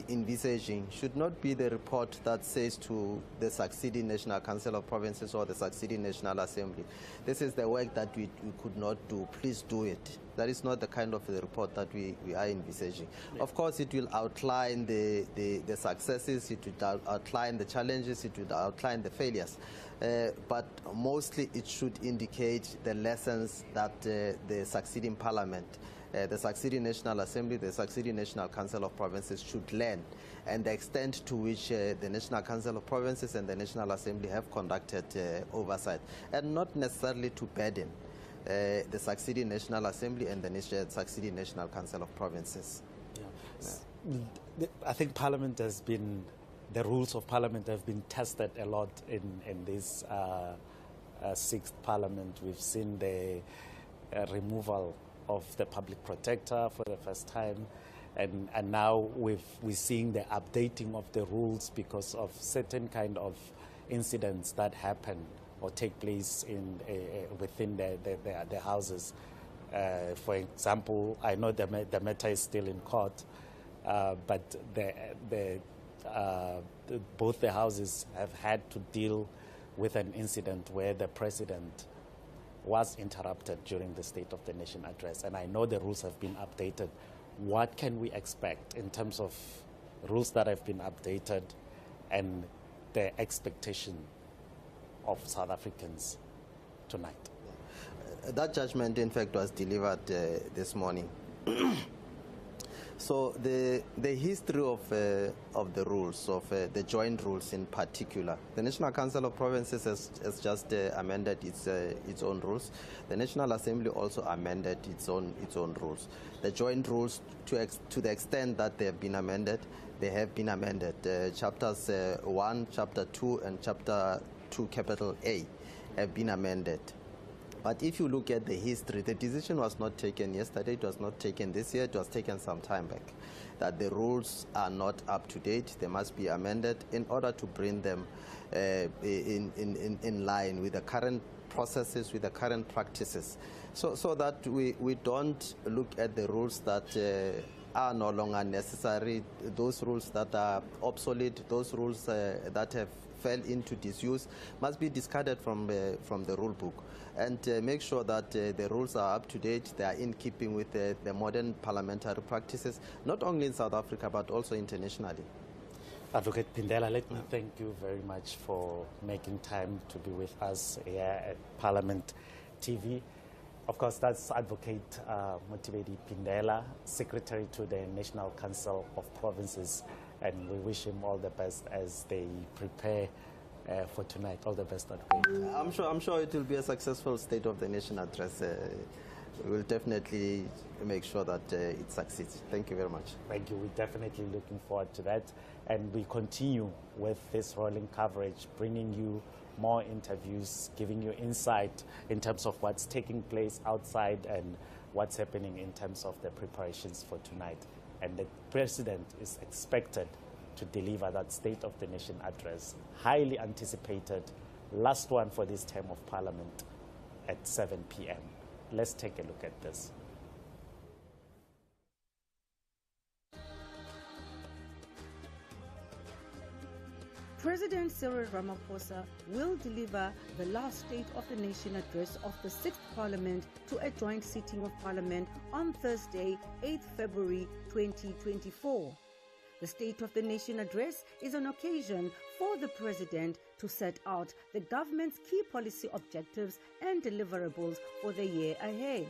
envisaging should not be the report that says to the succeeding National Council of Provinces or the succeeding National Assembly, this is the work that we could not do, please do it. That is not the kind of the report that we are envisaging. Yeah. Of course, it will outline the successes, it will outline the challenges, it will outline the failures. But mostly it should indicate the lessons that the succeeding parliament, the succeeding National Assembly, the succeeding National Council of Provinces should learn, and the extent to which the National Council of Provinces and the National Assembly have conducted oversight, and not necessarily to burden the succeeding National Assembly and the succeeding National Council of Provinces. Yeah. Yeah. I think Parliament has been, the rules of Parliament have been tested a lot in this sixth Parliament. We've seen the removal of the public protector for the first time. And now we're seeing the updating of the rules because of certain kind of incidents that happen or take place in within the houses. For example, I know the matter is still in court, but both the houses have had to deal with an incident where the president was interrupted during the State of the Nation address. And I know the rules have been updated. What can we expect in terms of rules that have been updated and the expectation of South Africans tonight? That judgment, in fact, was delivered this morning. So the history of the rules, of the joint rules in particular, the National Council of Provinces has just amended its own rules. The National Assembly also amended its own rules. The joint rules, to the extent that they have been amended, they have been amended. Chapters 1, Chapter 2, and Chapter 2, capital A have been amended. But if you look at the history, the decision was not taken yesterday, it was not taken this year, it was taken some time back. That the rules are not up to date, they must be amended in order to bring them in line with the current processes, with the current practices. So that we don't look at the rules that are no longer necessary, those rules that are obsolete, those rules that have fell into disuse must be discarded from the rule book, and make sure that the rules are up to date, they are in keeping with the modern parliamentary practices, not only in South Africa but also internationally. Advocate Pindela, let me thank you very much for making time to be with us here at Parliament TV. Of course, that's Advocate Motivedi Pindela, Secretary to the National Council of Provinces, and we wish him all the best as they prepare for tonight. All the best, Advocate. I'm sure it will be a successful State of the Nation address. We will definitely make sure that it succeeds. Thank you very much. Thank you. We're definitely looking forward to that, and we continue with this rolling coverage, bringing you more interviews, giving you insight in terms of what's taking place outside and what's happening in terms of the preparations for tonight. And the president is expected to deliver that State of the Nation address, highly anticipated, last one for this term of Parliament at 7 p.m. Let's take a look at this. President Cyril Ramaphosa will deliver the last State of the Nation address of the 6th Parliament to a joint sitting of Parliament on Thursday, 8th February 2024. The State of the Nation address is an occasion for the President to set out the government's key policy objectives and deliverables for the year ahead.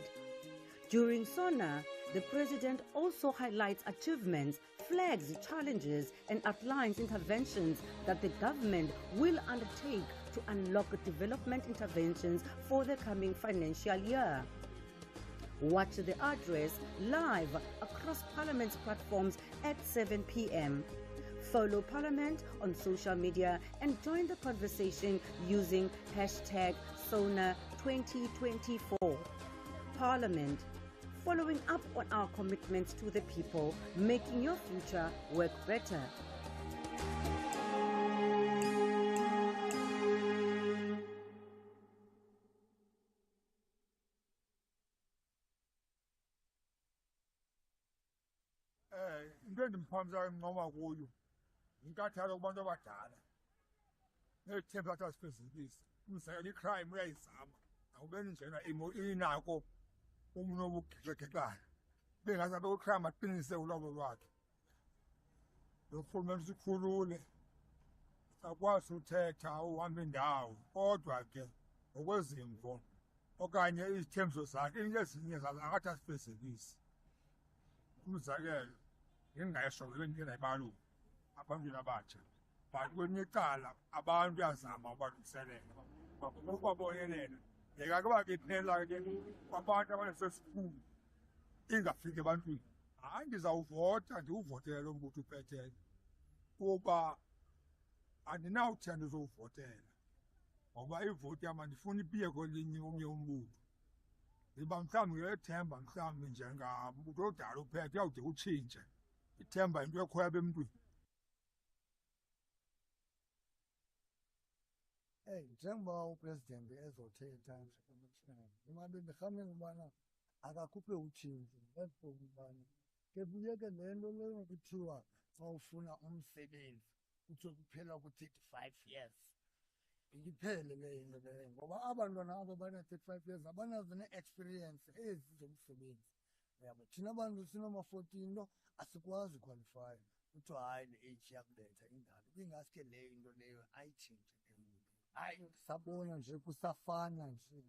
During SoNA, the President also highlights achievements, flags challenges, and outlines interventions that the government will undertake to unlock development interventions for the coming financial year. Watch the address live across Parliament's platforms at 7 p.m. Follow Parliament on social media and join the conversation using hashtag SoNA 2024. Parliament, following up on our commitments to the people, making your future work better. Into endimphambisa nqoma kuyo inkathalo kubantu abadala nethemba lathi asifezekise umzekelo icrime uyayizama awubeni njena inako umuntu obugexegexayo bengazabe ucrime aqinise ulawulo lwakhe urhulumente sikhulule sakwazi uthetha uhamba indawo kodwa ke ngokwezimvo okanye izithembiso zakhe into ezinye zazo akathi asifezekise umzekelo ngengaysho into nayibalula abantwini abatsha but kwelinye icala abantu uyazama ubalungiselela ukwabonelela yeka kuba ke iphela ke kwabantu abanesesikhulu ingafiki ebantwini hayi ndizawuvota ndiwuvotele lo mbutho uphetheyo kuba andinawuthi ndizowuvotela ngoba ivoti yam andifuni ipiye kwelinye omnye umbutho Ndiba mhlawumbi ngethemba mhlawumbi njengamuntu odala uphethe kuyawude utshintshe. Ithemba into ekhoyo apha emntwini. Njengoba upresident ezothetha nje imali ndirhamile ubana akakhuphe utshintsho ngekubana kebuyeke le nto leyo kuthiwa xa ufuna umsebenzi kuthiwe kuphela ku-35 years. Iphele leyo leyo ngoba abantwana abo bana-35 years abanazo ne-experience ezi zomsebenzi. Uyabo thina bantu sinoma-14 nto asikwazi ukhwalifaya kuthiwa hayi le age yakuletha indalo ibingaske leyo into leyo ayitshintshe. Hayi sabona nje kusafana nje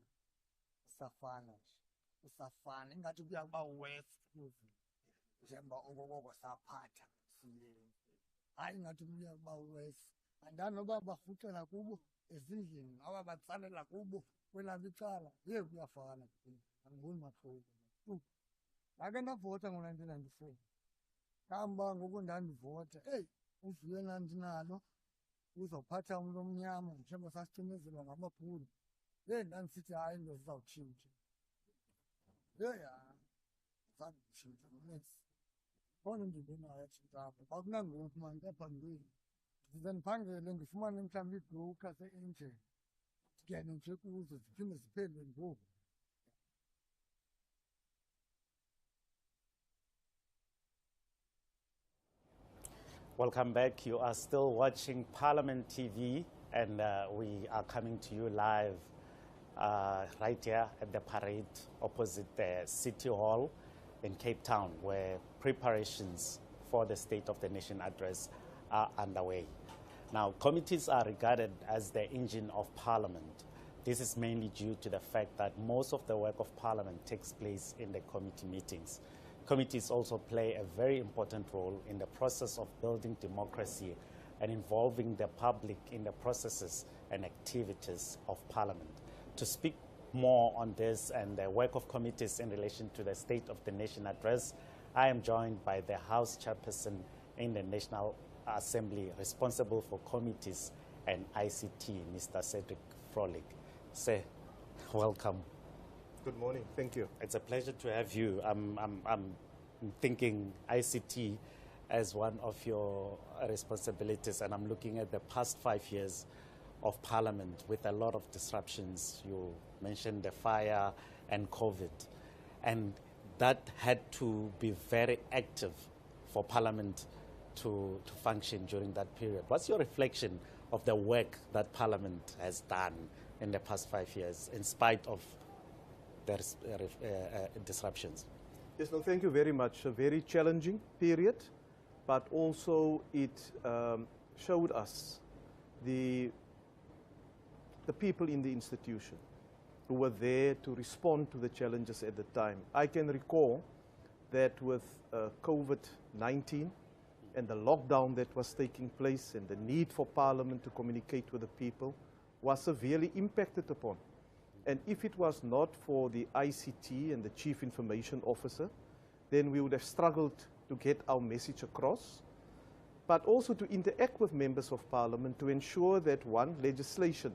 kusafana ingathi kuya kuba west kuze njengoba okokoko saphatha hayi ingathi kuya kuba west andani noba barhuxela kubo ezindlini aba batsalela kubo kwelabo icala kuyafana andiboni mahluko ndake ndavota ngo-1994 kamba ngoku ndandivota uvuyo nandinalo uzawuphatha umntu omnyama njengoba sasicinezela ngamabhulu ndandisithi hayi into zizawutshintsha zange zitshintshe nonesi khona endibonayo atshintshapho kwakunangoku mani ephambili ndize ndiphangele ndifumane mhlawumbi ibroker se-angel ndingene nje kuzo ziphinde ziphele ngoku. Welcome back. You are still watching Parliament TV, and we are coming to you live right here at the parade opposite the City Hall in Cape Town, where preparations for the State of the Nation address are underway. Now, committees are regarded as the engine of Parliament. This is mainly due to the fact that most of the work of Parliament takes place in the committee meetings. Committees also play a very important role in the process of building democracy and involving the public in the processes and activities of Parliament. To speak more on this and the work of committees in relation to the State of the Nation address, I am joined by the House Chairperson in the National Assembly responsible for committees and ICT, Mr. Cedric Frolik. Sir, welcome. Good morning. Thank you. It's a pleasure to have you. I'm thinking ICT as one of your responsibilities, and I'm looking at the past 5 years of Parliament with a lot of disruptions. You mentioned the fire and COVID, and that had to be very active for Parliament to function during that period. What's your reflection of the work that Parliament has done in the past 5 years in spite of the disruptions? Yes, no, thank you very much. A very challenging period, but also it showed us the people in the institution who were there to respond to the challenges at the time. I can recall that with COVID-19 and the lockdown that was taking place and the need for Parliament to communicate with the people was severely impacted upon. And if it was not for the ICT and the Chief Information Officer, then we would have struggled to get our message across, but also to interact with members of Parliament to ensure that, one, legislation,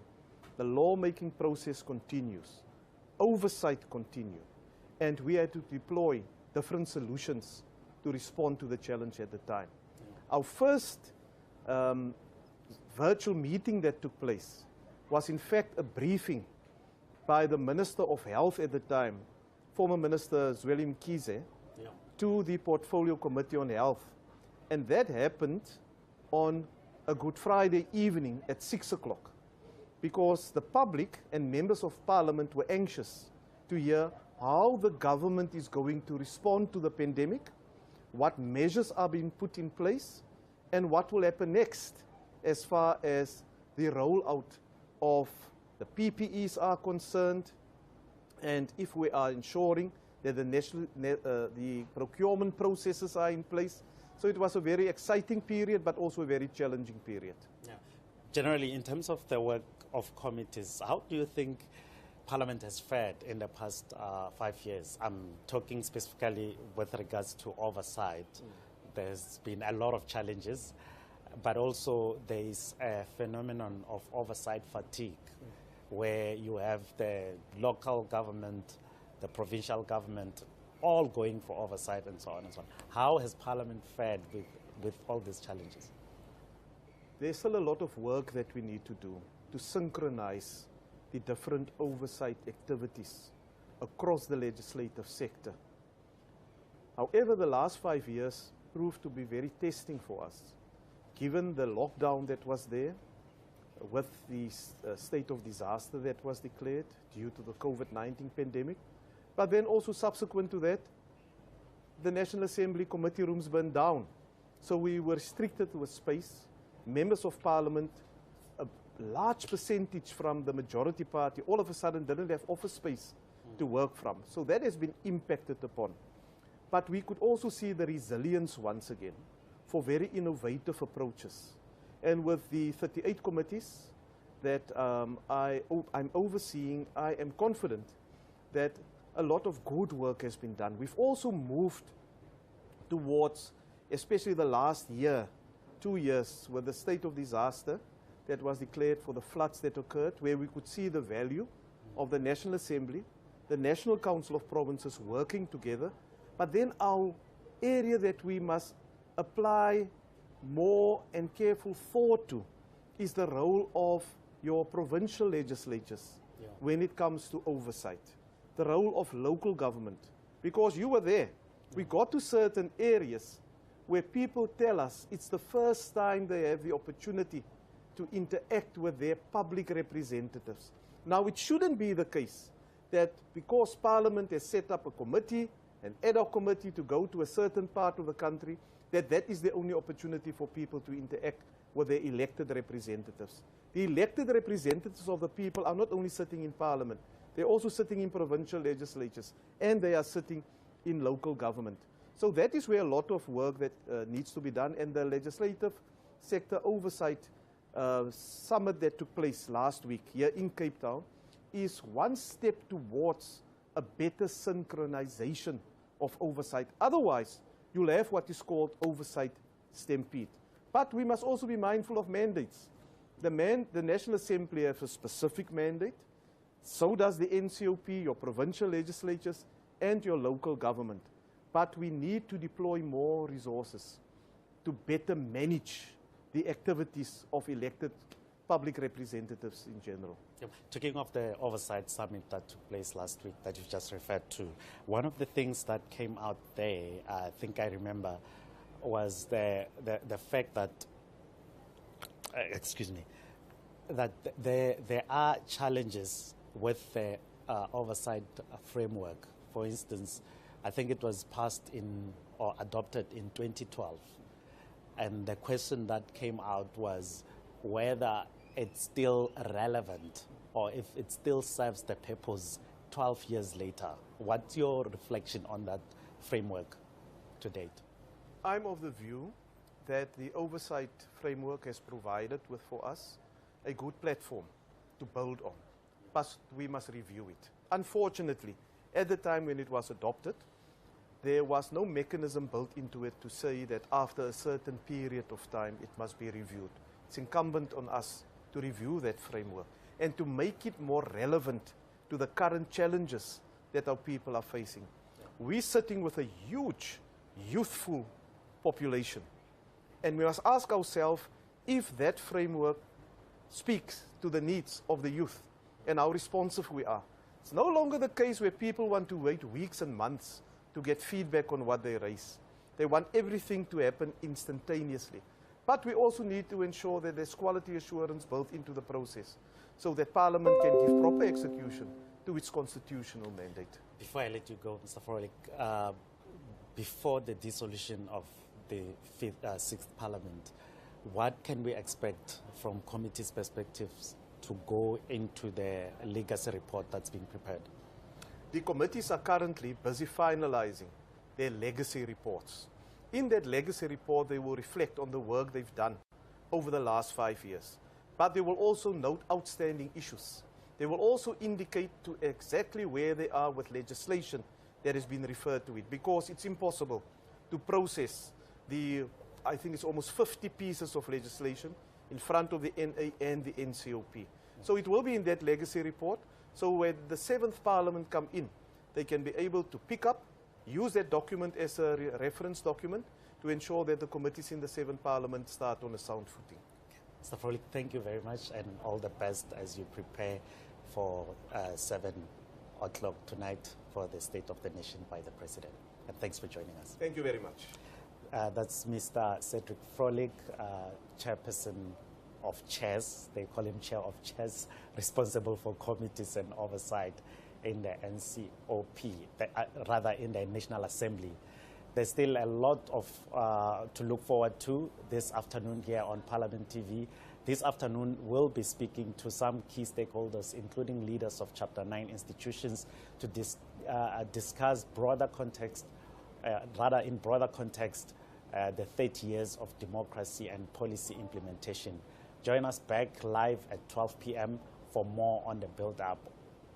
the lawmaking process continues, oversight continue, and we had to deploy different solutions to respond to the challenge at the time. Our first virtual meeting that took place was in fact a briefing by the Minister of Health at the time, former Minister Zweli Mkhize, to the Portfolio Committee on Health. And that happened on a Good Friday evening at 6 o'clock, because the public and members of Parliament were anxious to hear how the government is going to respond to the pandemic, what measures are being put in place, and what will happen next as far as the rollout of the PPEs are concerned, and if we are ensuring that the procurement processes are in place. So it was a very exciting period, but also a very challenging period. Yeah. Generally, in terms of the work of committees, how do you think Parliament has fared in the past 5 years? I'm talking specifically with regards to oversight. There's been a lot of challenges, but also there is a phenomenon of oversight fatigue, where you have the local government the provincial government, all going for oversight and so on and so on. How has Parliament fared with all these challenges? There's still a lot of work that we need to do to synchronize the different oversight activities across the legislative sector. However, the last 5 years proved to be very testing for us, given the lockdown that was there, with the state of disaster that was declared due to the COVID-19 pandemic. But then also subsequent to that, the National Assembly committee rooms burned down. So we were restricted with space. Members of Parliament, a large percentage from the majority party, all of a sudden didn't have office space to work from. So that has been impacted upon. But we could also see the resilience once again for very innovative approaches. And with the 38 committees that I'm overseeing, I am confident that a lot of good work has been done. We've also moved towards, especially the last year, 2 years, with the state of disaster that was declared for the floods that occurred, where we could see the value of the National Assembly, the National Council of Provinces working together, but then our area that we must apply more and careful thought to is the role of your provincial legislatures when it comes to oversight, the role of local government, because you were there. We got to certain areas where people tell us it's the first time they have the opportunity to interact with their public representatives. Now, it shouldn't be the case that because Parliament has set up a committee, an ad hoc committee to go to a certain part of the country, that is the only opportunity for people to interact with their elected representatives. The elected representatives of the people are not only sitting in Parliament, they're also sitting in provincial legislatures, and they are sitting in local government. So that is where a lot of work that needs to be done, and the legislative sector oversight summit that took place last week here in Cape Town is one step towards a better synchronization of oversight. Otherwise, you'll have what is called oversight stampede. But we must also be mindful of mandates. The National Assembly has a specific mandate. So does the NCOP, your provincial legislatures, and your local government. But we need to deploy more resources to better manage the activities of elected public representatives in general. Talking of the oversight summit that took place last week that you've just referred to, one of the things that came out there, I think I remember, was the fact that, that there are challenges with the oversight framework. For instance, I think it was passed or adopted in 2012. And the question that came out was whether it's still relevant or if it still serves the purpose 12 years later. What's your reflection on that framework to date? I'm of the view that the oversight framework has provided for us a good platform to build on. But we must review it. Unfortunately, at the time when it was adopted, there was no mechanism built into it to say that after a certain period of time it must be reviewed. It's incumbent on us to review that framework and to make it more relevant to the current challenges that our people are facing. We're sitting with a huge youthful population, and we must ask ourselves if that framework speaks to the needs of the youth and how responsive we are. It's no longer the case where people want to wait weeks and months to get feedback on what they raise. They want everything to happen instantaneously. But we also need to ensure that there's quality assurance built into the process so that Parliament can give proper execution to its constitutional mandate. Before I let you go, Mr. Froelich, before the dissolution of the 6th Parliament, what can we expect from committee's perspectives to go into the legacy report that's been prepared? The committees are currently busy finalizing their legacy reports. In that legacy report, they will reflect on the work they've done over the last 5 years. But they will also note outstanding issues. They will also indicate to exactly where they are with legislation that has been referred to it, because it's impossible to process I think it's almost 50 pieces of legislation in front of the NA and the NCOP. So it will be in that legacy report. So when the 7th Parliament come in, they can be able to pick up, use that document as a reference document to ensure that the committees in the 7th Parliament start on a sound footing. Mr. Frolik, thank you very much, and all the best as you prepare for 7 o'clock tonight for the State of the Nation by the President. And thanks for joining us. Thank you very much. That's Mr. Cedric Frolik, Chairperson of Chairs. They call him Chair of Chairs, responsible for committees and oversight in the NCOP, rather in the National Assembly. There's still a lot of to look forward to this afternoon here on Parliament TV. This afternoon, we'll be speaking to some key stakeholders, including leaders of Chapter 9 institutions, to discuss broader context, in broader context, the 30 years of democracy and policy implementation. Join us back live at 12 p.m. for more on the build-up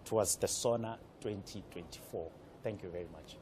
towards the SoNA 2024. Thank you very much.